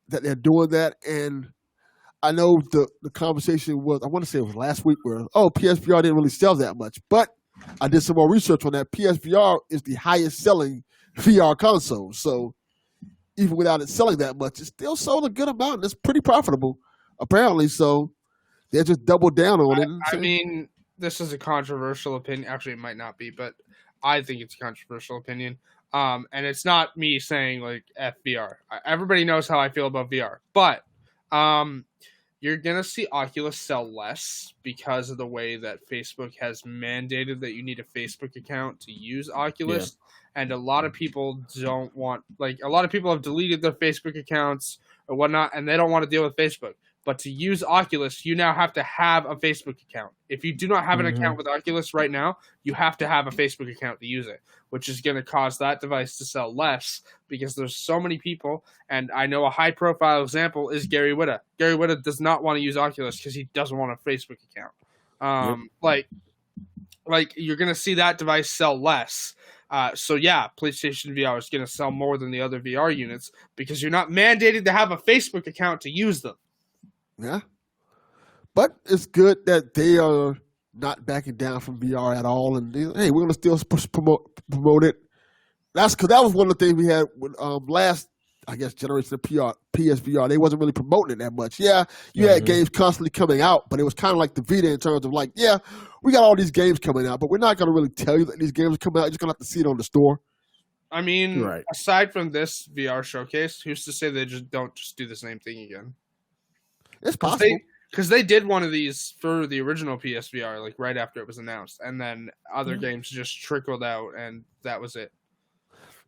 that they're doing that. And I know the conversation was, I want to say it was last week where, PSVR didn't really sell that much. But I did some more research on that. PSVR is the highest selling VR console. So even without it selling that much, it still sold a good amount. And it's pretty profitable, apparently. So they just doubled down on it. I mean, this is a controversial opinion. Actually, it might not be, but I think it's a controversial opinion. And it's not me saying like FVR. Everybody knows how I feel about VR, but you're gonna see Oculus sell less because of the way that Facebook has mandated that you need a Facebook account to use Oculus, and a lot of people don't want. Like a lot of people have deleted their Facebook accounts or whatnot, and they don't want to deal with Facebook. But to use Oculus, you now have to have a Facebook account. If you do not have an account with Oculus right now, you have to have a Facebook account to use it, which is going to cause that device to sell less because there's so many people. And I know a high-profile example is Gary Whitta. Gary Whitta does not want to use Oculus because he doesn't want a Facebook account. Like you're going to see that device sell less. So yeah, PlayStation VR is going to sell more than the other VR units because you're not mandated to have a Facebook account to use them. Yeah, but it's good that they are not backing down from VR at all, and hey, we're gonna still promote it. That's because that was one of the things we had with last, I guess, generation of PSVR. They wasn't really promoting it that much. Yeah, you had games constantly coming out, but it was kind of like the Vita in terms of like, yeah, we got all these games coming out, but we're not gonna really tell you that these games are coming out. You're just gonna have to see it on the store. I mean, aside from this VR showcase, who's to say they don't do the same thing again? It's possible. Because they did one of these for the original PSVR, like right after it was announced, and then other games just trickled out, and that was it.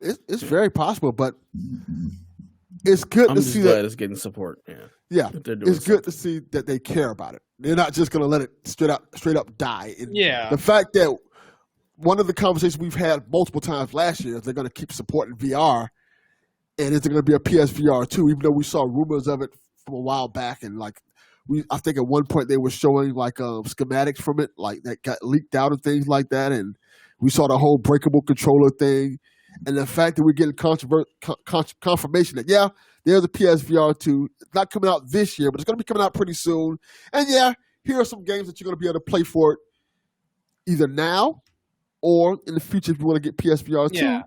It's very possible, but it's good to see that it's getting support. Yeah, it's good to see that they care about it. They're not just going to let it straight up die. And the fact that one of the conversations we've had multiple times last year is they're going to keep supporting VR, and is there going to be a PSVR 2, even though we saw rumors of it from a while back, and like I think at one point they were showing like schematics from it, like that got leaked out and things like that, and we saw the whole breakable controller thing, and the fact that we're getting confirmation that there's a PSVR 2. It's not coming out this year, but it's going to be coming out pretty soon. And here are some games that you're going to be able to play for it either now or in the future if you want to get PSVR 2. Yeah.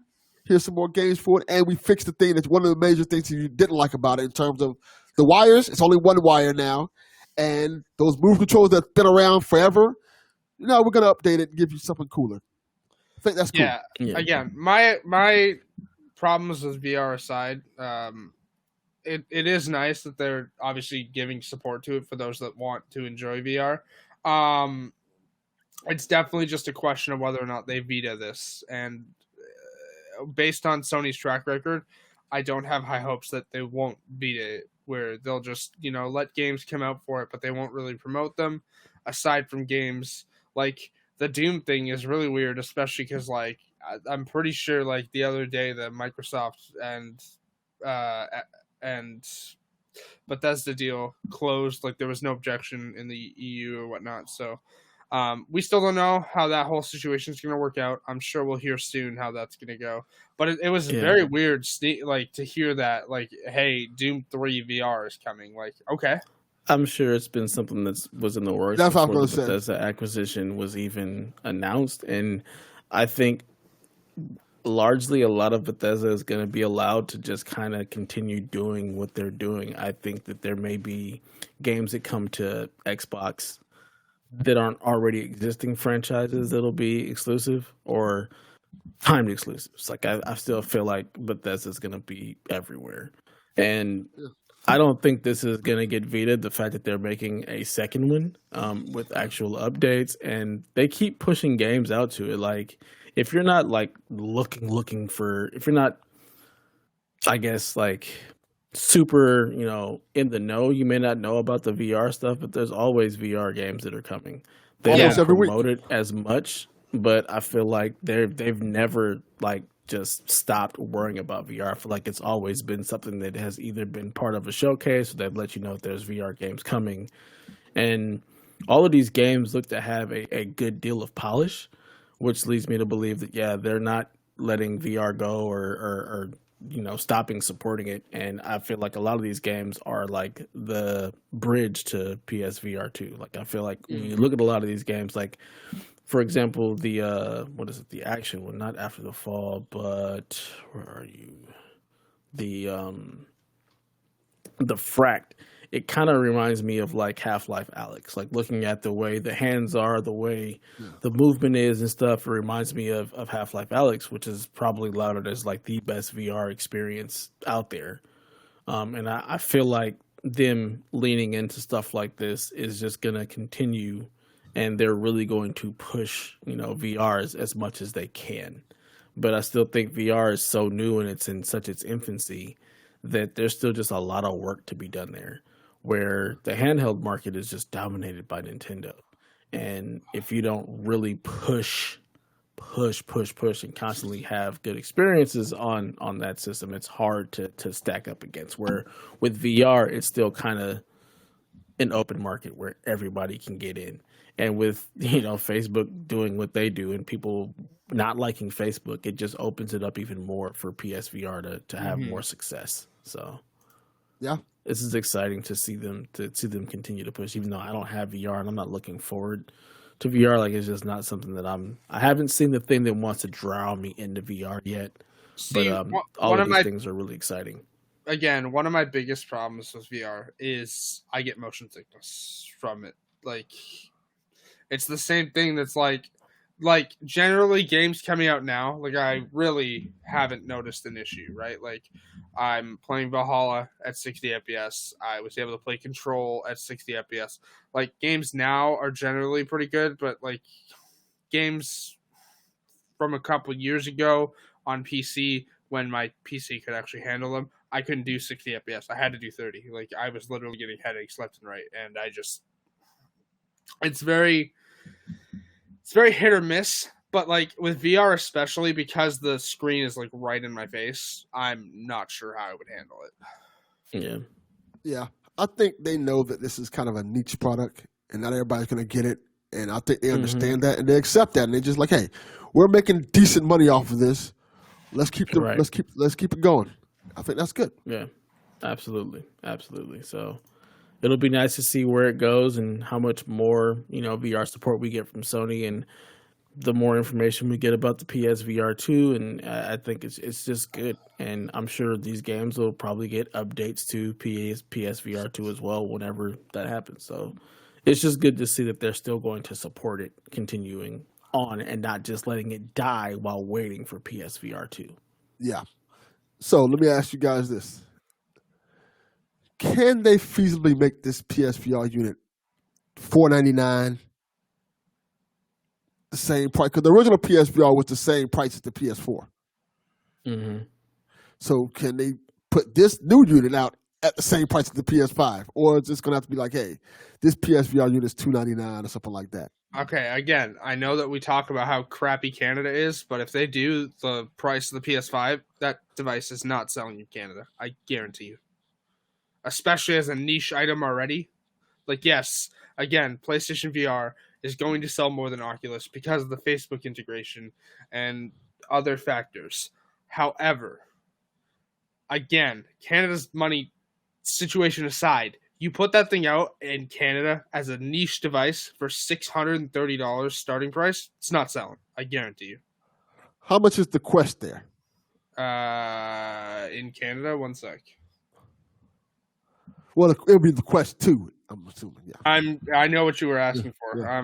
Here's some more games for it, and we fixed the thing that's one of the major things that you didn't like about it in terms of the wires. It's only one wire now, and those move controls that's been around forever. We're going to update it and give you something cooler. I think that's cool. Yeah. Again, my problems with VR aside, it is nice that they're obviously giving support to it for those that want to enjoy VR. It's definitely just a question of whether or not they Vita this, and based on Sony's track record, I don't have high hopes that they won't Vita it, where they'll just, let games come out for it, but they won't really promote them. Aside from games, like the Doom thing is really weird, especially because, like, I'm pretty sure, like, the other day that Microsoft and Bethesda deal closed, like, there was no objection in the EU or whatnot, so we still don't know how that whole situation is going to work out. I'm sure we'll hear soon how that's going to go. But it was very weird, like, to hear that, like, hey, Doom 3 VR is coming. Like, okay. I'm sure it's been something that was in the works That's what I before the was going to say. Bethesda acquisition was even announced, and I think largely a lot of Bethesda is going to be allowed to just kind of continue doing what they're doing. I think that there may be games that come to Xbox that aren't already existing franchises that'll be exclusive or timed exclusives. Like I still feel like Bethesda's going to be everywhere, and I don't think this is going to get vetoed. The fact that they're making a second one with actual updates, and they keep pushing games out to it. Like if you're not like looking for, if you're not, I guess like super, in the know, you may not know about the VR stuff, but there's always VR games that are coming. They Almost don't every week. promote it as much, but I feel like they've never like just stopped worrying about VR. I feel like it's always been something that has either been part of a showcase or they've let you know if there's VR games coming. And all of these games look to have a good deal of polish, which leads me to believe that, yeah, they're not letting VR go or stopping supporting it. And I feel like a lot of these games are like the bridge to PSVR 2. Like I feel like when you look at a lot of these games, like for example, the what is it? The action one, not After the Fall, but where are you? The Fract. It kind of reminds me of like Half-Life Alyx. Like looking at the way the hands are, the way the movement is and stuff. It reminds me of Half-Life Alyx, which is probably lauded as like the best VR experience out there. And I feel like them leaning into stuff like this is just going to continue, and they're really going to push, VR as much as they can. But I still think VR is so new and it's in such its infancy that there's still just a lot of work to be done there, where the handheld market is just dominated by Nintendo. And if you don't really push and constantly have good experiences on that system, it's hard to stack up against. Where with VR, it's still kind of an open market where everybody can get in. And with, Facebook doing what they do and people not liking Facebook, it just opens it up even more for PSVR to have more success. So yeah, this is exciting to see them continue to push, even though I don't have VR and I'm not looking forward to VR. Like it's just not something that I haven't seen the thing that wants to draw me into VR yet. See, but all of these things are really exciting. Again, one of my biggest problems with VR is I get motion sickness from it. Like it's the same thing that's like generally games coming out now, like I really haven't noticed an issue, right? Like I'm playing Valhalla at 60 FPS. I was able to play Control at 60 FPS. Like games now are generally pretty good, but like games from a couple years ago on PC, when my PC could actually handle them, I couldn't do 60 FPS. I had to do 30. Like I was literally getting headaches left and right, and it's very hit or miss. But like with VR especially, because the screen is like right in my face, I'm not sure how I would handle it. Yeah. I think they know that this is kind of a niche product and not everybody's going to get it. And I think they understand that and they accept that. And they're just like, hey, we're making decent money off of this. Let's keep it going. I think that's good. Yeah, absolutely. So it'll be nice to see where it goes and how much more, VR support we get from Sony, and the more information we get about the PSVR 2. And I think it's just good. And I'm sure these games will probably get updates to PSVR 2 as well whenever that happens. So it's just good to see that they're still going to support it continuing on and not just letting it die while waiting for PSVR 2. Yeah. So let me ask you guys this. Can they feasibly make this PSVR unit $499, the same price? Because the original PSVR was the same price as the PS4. Mm-hmm. So can they put this new unit out at the same price as the PS5? Or is this going to have to be like, hey, this PSVR unit is $299 or something like that? Okay, again, I know that we talk about how crappy Canada is, but if they do the price of the PS5, that device is not selling in Canada. I guarantee you. Especially as a niche item already. Like, yes, again, PlayStation VR is going to sell more than Oculus because of the Facebook integration and other factors. However, again, Canada's money situation aside, You put that thing out in Canada as a niche device for $630 starting price. It's not selling. I guarantee you. How much is the Quest there? In Canada, 1 sec. Well, it'll be the Quest 2, I'm assuming. Yeah. I know what you were asking for. Yeah.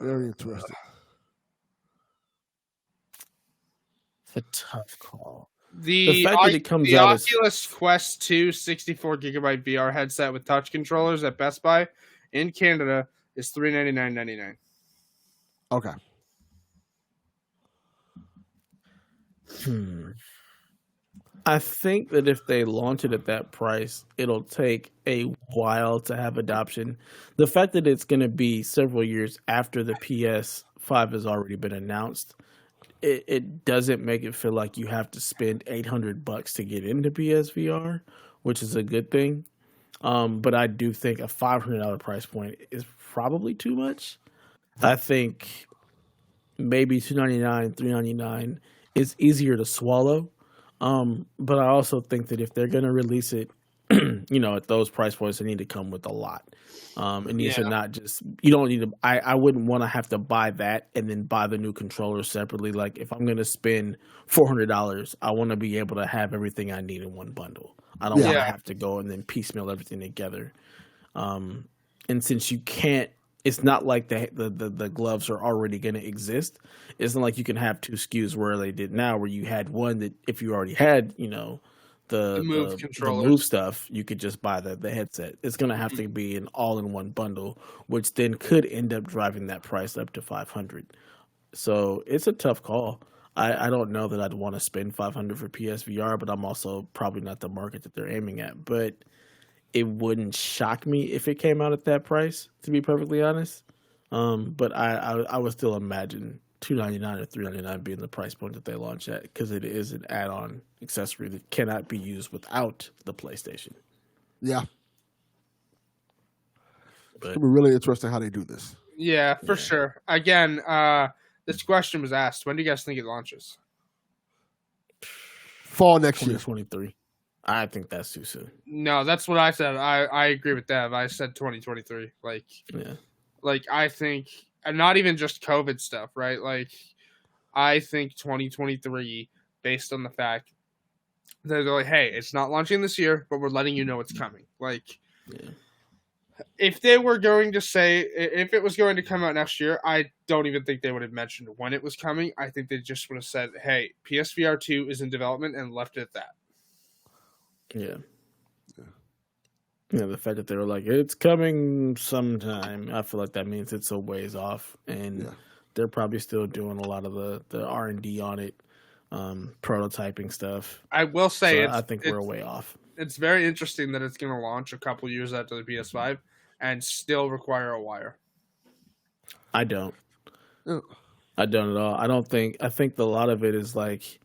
Very interesting. It's a tough call. The fact that it comes out Oculus Quest 2 64GB VR headset with touch controllers at Best Buy in Canada is $399.99. Okay. I think that if they launch it at that price, it'll take a while to have adoption. The fact that it's going to be several years after the PS5 has already been announced, it doesn't make it feel like you have to spend $800 to get into PSVR, which is a good thing. But I do think a $500 price point is probably too much. I think maybe $299, $399 is easier to swallow. But I also think that if they're going to release it, at those price points, they need to come with a lot. It needs to not just, you don't need to, I wouldn't want to have to buy that and then buy the new controller separately. Like if I'm going to spend $400, I want to be able to have everything I need in one bundle. I don't want to have to go and then piecemeal everything together. And since you can't, it's not like the gloves are already going to exist. It's not like you can have two SKUs where they did now, where you had one that if you already had, the move stuff, you could just buy the headset. It's going to have to be an all-in-one bundle, which then could end up driving that price up to $500. So it's a tough call. I don't know that I'd want to spend $500 for PSVR, but I'm also probably not the market that they're aiming at. But it wouldn't shock me if it came out at that price, to be perfectly honest. But I would still imagine $299 or $399 being the price point that they launch at, because it is an add-on accessory that cannot be used without the PlayStation. Yeah. But it's going to be really interesting how they do this. Yeah, for sure. Again, this question was asked. When do you guys think it launches? Fall next year. 2023. I think that's too soon. No, that's what I said. I agree with that. I said 2023. I think, and not even just COVID stuff, right? Like, I think 2023, based on the fact that they're like, hey, it's not launching this year, but we're letting you know it's coming. If they were going to say, if it was going to come out next year, I don't even think they would have mentioned when it was coming. I think they just would have said, hey, PSVR 2 is in development, and left it at that. Yeah. The fact that they were like, it's coming sometime, I feel like that means it's a ways off, and they're probably still doing a lot of the R&D on it, prototyping stuff. I will say, I think we're way off. It's very interesting that it's going to launch a couple years after the PS5 and still require a wire. I don't at all. I think a lot of it is like,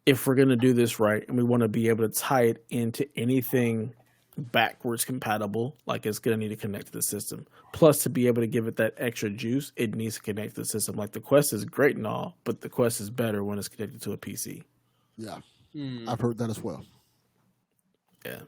if we're going to do this right and we want to be able to tie it into anything backwards compatible, like it's going to need to connect to the system. Plus, to be able to give it that extra juice, it needs to connect to the system. Like the Quest is great and all, but the Quest is better when it's connected to a PC. Yeah, I've heard that as well. Yeah.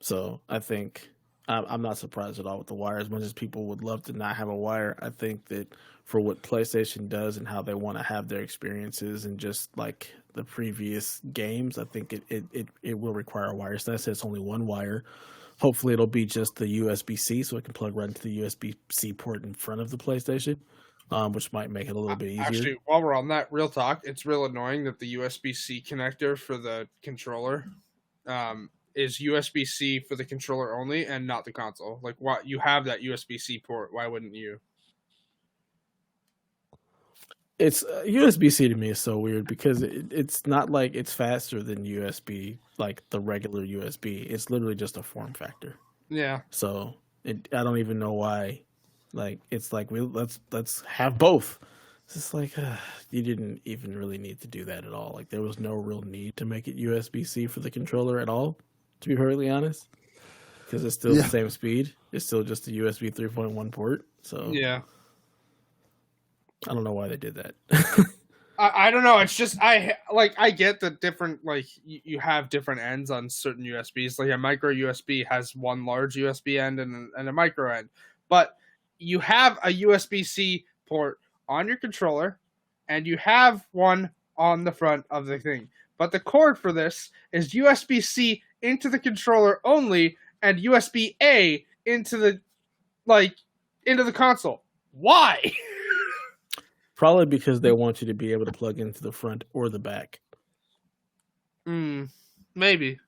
So I think I'm not surprised at all with the wire. As much as people would love to not have a wire, I think that for what PlayStation does and how they want to have their experiences and just like the previous games, I think it will require a wire. So I said it's only one wire. Hopefully it'll be just the USB-C, so it can plug right into the USB-C port in front of the PlayStation, which might make it a little bit easier. Actually, while we're on that, real talk, it's real annoying that the USB-C connector for the controller is USB-C for the controller only and not the console. Like, what, you have that USB-C port, why wouldn't you? It's USB-C to me is so weird because it's not like it's faster than USB, like the regular USB. It's literally just a form factor. Yeah. So I don't even know why. Like, it's like, let's have both. It's just like, you didn't even really need to do that at all. Like, there was no real need to make it USB-C for the controller at all, to be perfectly honest, because it's still the same speed. It's still just a USB 3.1 port. So yeah. I don't know why they did that. I don't know. It's just I get the different like you have different ends on certain USBs. Like a micro USB has one large USB end and a micro end, but you have a USB-C port on your controller, and you have one on the front of the thing. But the cord for this is USB-C into the controller only, and USB-A into the console. Why? Probably because they want you to be able to plug into the front or the back. Maybe.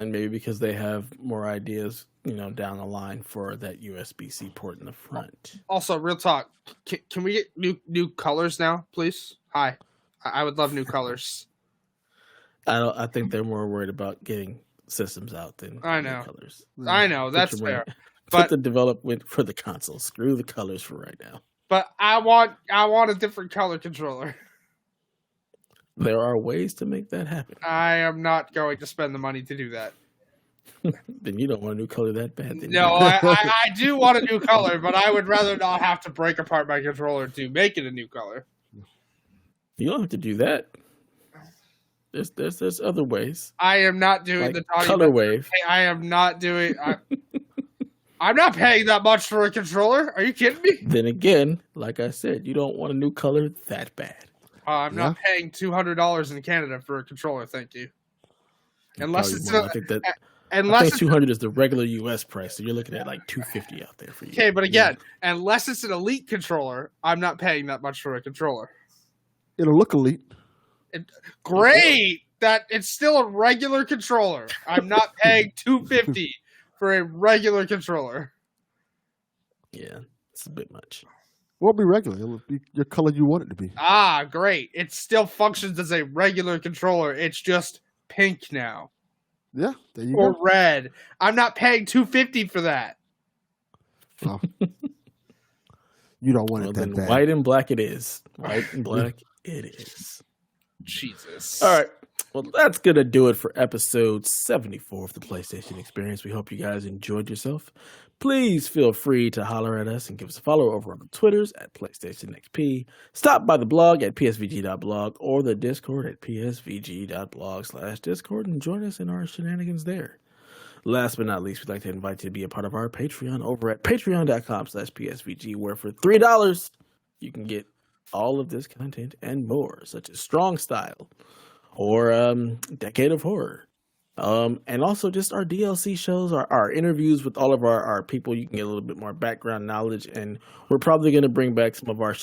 And maybe because they have more ideas, down the line for that USB-C port in the front. Also, real talk, can we get new colors now, please? Hi. I would love new colors. I think they're more worried about getting systems out than new colors. I know, that's fair. Put the development for the console. Screw the colors for right now. But I want a different color controller. There are ways to make that happen. I am not going to spend the money to do that. Then you don't want a new color that bad. No, I do want a new color, but I would rather not have to break apart my controller to make it a new color. You don't have to do that. There's other ways. I am not doing the color wave. I am not doing. I'm not paying that much for a controller. Are you kidding me? Then again, like I said, you don't want a new color that bad. I'm not paying $200 in Canada for a controller. Thank you. Unless it's I think $200 is the regular US price, so you're looking at like $250 out there for you. Okay, but again, unless it's an elite controller, I'm not paying that much for a controller. It'll look elite. Great! That it's still a regular controller. I'm not paying $250 for a regular controller. Yeah, it's a bit much. Won't be regular. It'll be your color you want it to be. Ah, great. It still functions as a regular controller. It's just pink now. Yeah, there you go. Or red. I'm not paying $250 for that. Oh. You don't want it that bad. White and black it is. White and black it is. Jesus. All right. Well, that's going to do it for episode 74 of the PlayStation Experience. We hope you guys enjoyed yourself. Please feel free to holler at us and give us a follow over on the Twitters at PlayStationXP. Stop by the blog at psvg.blog or the Discord at psvg.blog/Discord and join us in our shenanigans there. Last but not least, we'd like to invite you to be a part of our Patreon over at patreon.com/PSVG, where for $3 you can get all of this content and more, such as Strong Style or Decade of Horror. And also just our DLC shows, our interviews with all of our people. You can get a little bit more background knowledge, and we're probably going to bring back some of our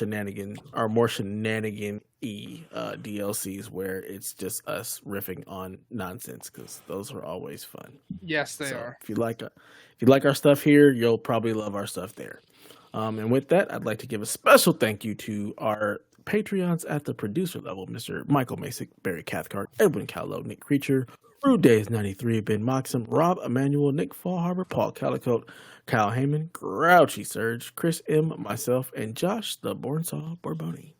more shenanigan-y DLCs where it's just us riffing on nonsense, because those are always fun. Yes, they are. If you like our stuff here, you'll probably love our stuff there. And with that, I'd like to give a special thank you to our Patreons at the producer level, Mr. Michael Masick, Barry Cathcart, Edwin Callow, Nick Creature, Rude Days 93, Ben Moxham, Rob Emanuel, Nick Fallharbor, Paul Calicote, Kyle Heyman, Grouchy Surge, Chris M., myself, and Josh the Bornsaw Borboni.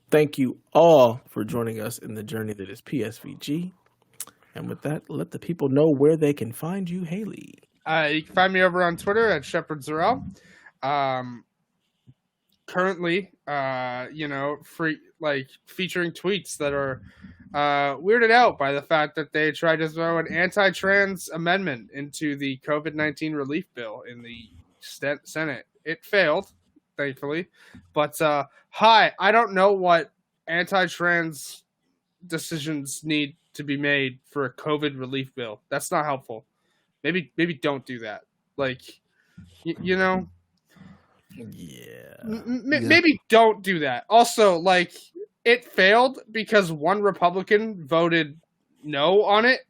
Thank you all for joining us in the journey that is PSVG. And with that, let the people know where they can find you, Haley. You can find me over on Twitter at Shepherd Zarel. Currently, featuring tweets that are weirded out by the fact that they tried to throw an anti-trans amendment into the COVID-19 relief bill in the Senate. It failed, thankfully. But, I don't know what anti-trans decisions need to be made for a COVID relief bill. That's not helpful. Maybe don't do that. Yeah. Maybe don't do that. Also, it failed because one Republican voted no on it,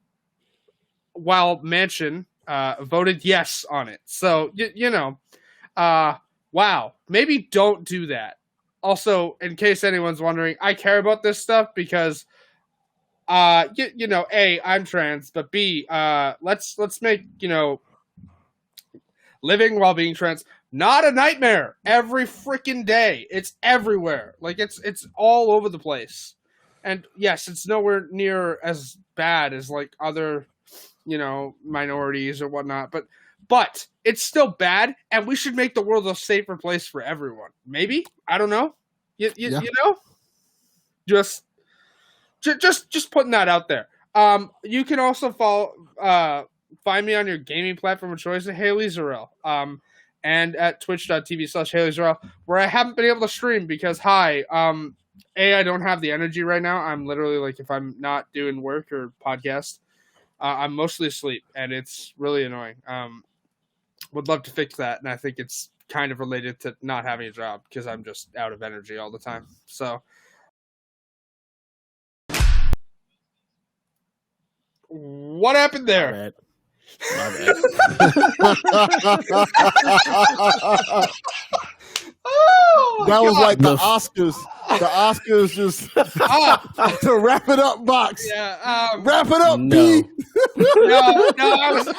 while Manchin voted yes on it. So, wow. Maybe don't do that. Also, in case anyone's wondering, I care about this stuff because, A, I'm trans, but B, let's make, living while being trans not a nightmare every freaking day. It's everywhere. It's all over the place. And yes, it's nowhere near as bad as other, minorities or whatnot. But it's still bad, and we should make the world a safer place for everyone. Maybe? I don't know. You know, just putting that out there. You can also find me on your gaming platform of choice at Haley Zarel. And at twitch.tv/Haley Zarel, where I haven't been able to stream because I don't have the energy right now. I'm literally like, if I'm not doing work or podcast, I'm mostly asleep, and it's really annoying. Would love to fix that, and I think it's kind of related to not having a job because I'm just out of energy all the time. So, what happened there? My bad. That was like the Oscars. The Oscars just to wrap it up, box. Yeah, wrap it up, no. B. No,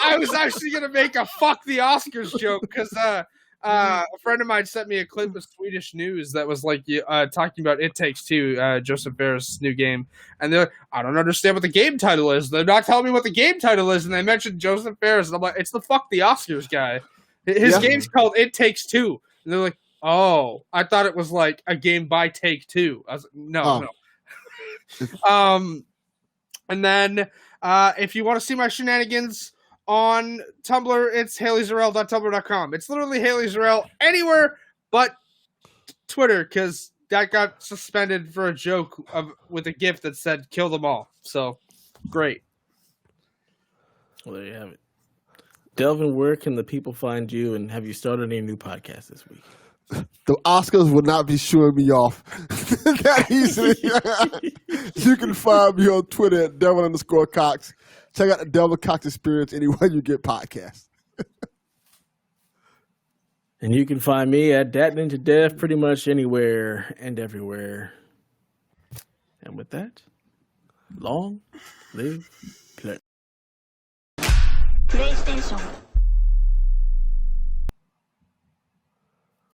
I was actually gonna make a fuck the Oscars joke because a friend of mine sent me a clip of Swedish news that was like talking about It Takes Two, Joseph Baratheon's new game, and they're like, I don't understand what the game title is. They're not telling me what the game title is, and they mentioned Joseph Baratheon, and I'm like, it's the fuck the Oscars guy. His game's called It Takes Two, and they're like, oh, I thought it was like a game by Take Two. I was like, no. And then if you want to see my shenanigans on Tumblr, it's HaleyZarel.tumblr.com. It's literally Haley Zarel anywhere but Twitter, because that got suspended for a joke with a GIF that said "kill them all." So great. Well, there you have it. Delvin, where can the people find you, and have you started any new podcasts this week? The Oscars will not be shooing me off that easily. You can find me on Twitter at Devin_Cox. Check out the Devin Cox Experience anywhere you get podcasts. And you can find me at DatNinjaDev pretty much anywhere and everywhere. And with that, long live play. PlayStation